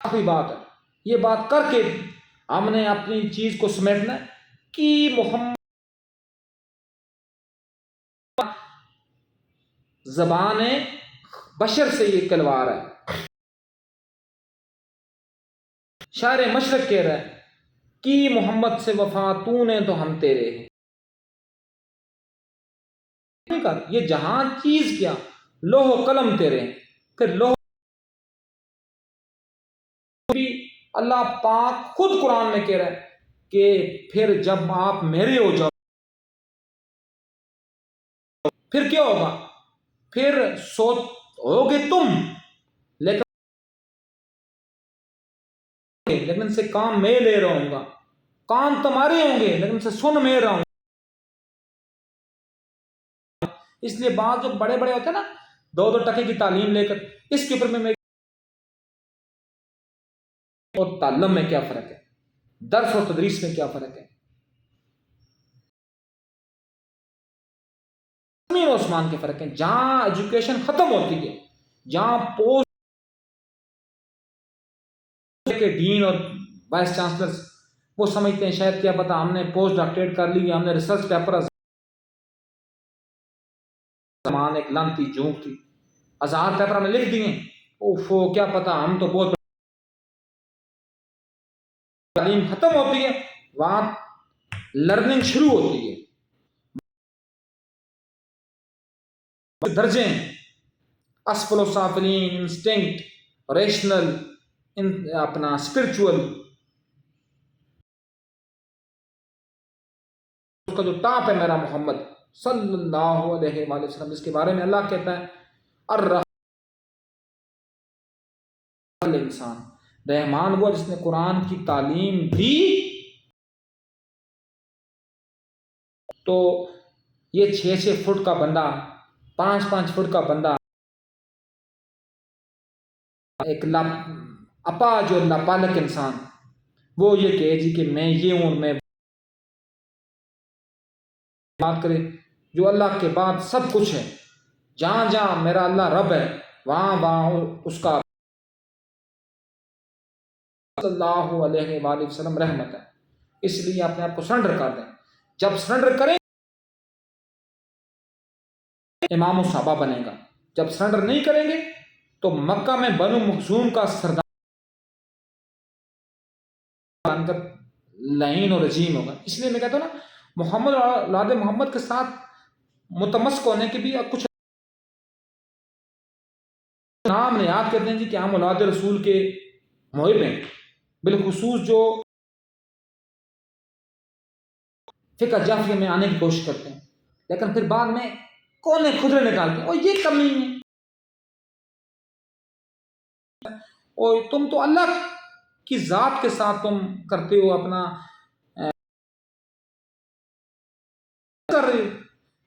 آخری بات ہے، یہ بات کر کے ہم نے اپنی چیز کو سمیٹنا ہے کہ محمد زبان بشر سے یہ کلوار ہے۔ شاعر مشرق کہہ رہا ہے کہ محمد سے وفا تو نے تو ہم تیرے ہیں، یہ جہاں چیز کیا لوح و قلم تیرے ہیں، پھر لوح بھی اللہ پاک خود قرآن میں کہہ رہا ہے کہ پھر جب آپ میرے ہو جاؤ پھر کیا ہوگا؟ پھر سوچ ہوگے تم، لیکن ان سے کام میں لے رہا ہوں گا، کام تمہارے ہوں گے لیکن ان سے سن میں رہا ہوں۔ اس لیے بعض جو بڑے بڑے ہوتے ہیں نا، 2 ٹکے کی تعلیم لے کر، اس کے اوپر میں اور تعلم میں کیا فرق ہے، درس اور تدریس میں کیا فرق ہے؟ زمین و آسمان کے فرق ہیں۔ جہاں ایجوکیشن ختم ہوتی ہے، جہاں پوسٹ کے ڈین اور وائس چانسلر وہ سمجھتے ہیں شاید کیا پتا ہم نے پوسٹ ڈاکٹریٹ کر لی، ہم نے ریسرچ پیپر، زمان ایک لانتی جھونک تھی، 1000 پیپر ہم نے لکھ دیے، اوفو کیا پتا ہم تو بہت، تعلیم ختم ہوتی ہے وہاں لرننگ شروع ہوتی ہے، درجے ہیں، اسفل و سافلین، انسٹنکٹ، ریشنل، اپنا اسپرچول، اس کا جو ٹاپ ہے میرا محمد صلی اللہ علیہ وآلہ وسلم، جس کے بارے میں اللہ کہتا ہے انسان رحمان وہ جس نے قرآن کی تعلیم دی. تو یہ 6-6 فٹ کا بندہ، 5-5 فٹ کا بندہ، ایک اپا جو لاپالک انسان، وہ یہ کہے جی کہ میں یہ ہوں، میں بات کرے جو اللہ کے بعد سب کچھ ہے، جہاں جہاں میرا اللہ رب ہے وہاں وہاں اس کا صلی اللہ علیہ وآلہ وسلم رحمت ہے. اس لیے اپنے آپ کو سرنڈر کر دیں. جب سرنڈر کریں امام الصحابہ بنے گا. جب سرنڈر نہیں کریں گے تو مکہ میں بنو مخزوم کا سردار بن کر لعین و رجیم ہوگا. اس لیے میں کہتا ہوں نا، محمد اور اولاد محمد کے ساتھ متمسک ہونے کے بھی کچھ نام یاد کرتے ہیں جی کہ ہم اولاد رسول کے محب ہیں، بالخصوص جو فقہ جعفریہ میں آنے کی کوشش کرتے ہیں، لیکن پھر بعد میں کونے کھدرے نکالتے ہیں اور یہ کمی ہے. اور تم تو اللہ کی ذات کے ساتھ تم کرتے ہو اپنا کر رہے ہو.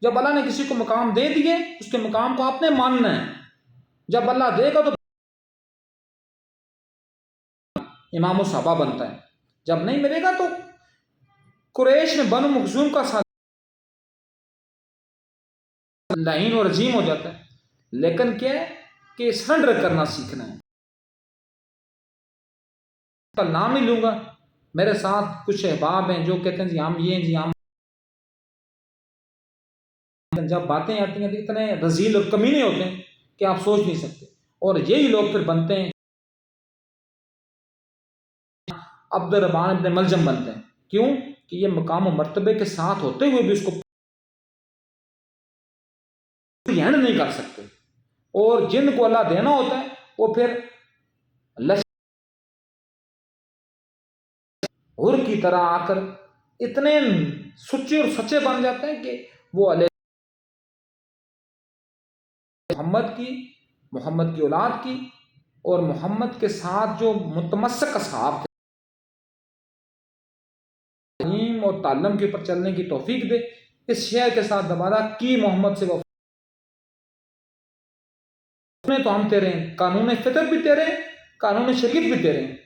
جب اللہ نے کسی کو مقام دے دیے اس کے مقام کو آپ نے ماننا ہے. جب اللہ دے گا تو امام الصحابہ بنتا ہے، جب نہیں ملے گا تو قریش میں بنو مخزوم کا ساتھ لعین و رجیم ہو جاتا ہے. لیکن کیا ہے کہ سرنڈر کرنا سیکھنا ہے. کا نام ہی لوں گا. میرے ساتھ کچھ احباب ہیں جو کہتے ہیں جی ہم یہ ہیں جی ہم، جب باتیں آتی ہیں تو اتنے رذیل اور کمینے ہوتے ہیں کہ آپ سوچ نہیں سکتے. اور یہی لوگ پھر بنتے ہیں عبد الرحمن ابن ملجم بنتے ہیں. کیوں کہ یہ مقام و مرتبے کے ساتھ ہوتے ہوئے بھی اس کو ہینڈ نہیں کر سکتے. اور جن کو اللہ دینا ہوتا ہے وہ پھر غر کی طرح آ کر اتنے سچے اور سچے بن جاتے ہیں کہ وہ علیہ محمد کی اولاد کی اور محمد کے ساتھ جو متمسک اصحاب تھے تعلیم اور تعلم کے اوپر چلنے کی توفیق دے. اس شعر کے ساتھ دوبارہ کی محمد سے تو ہم تیرے ہیں، قانون فطر بھی تیرے ہیں، قانون شریعت بھی تیرے ہیں.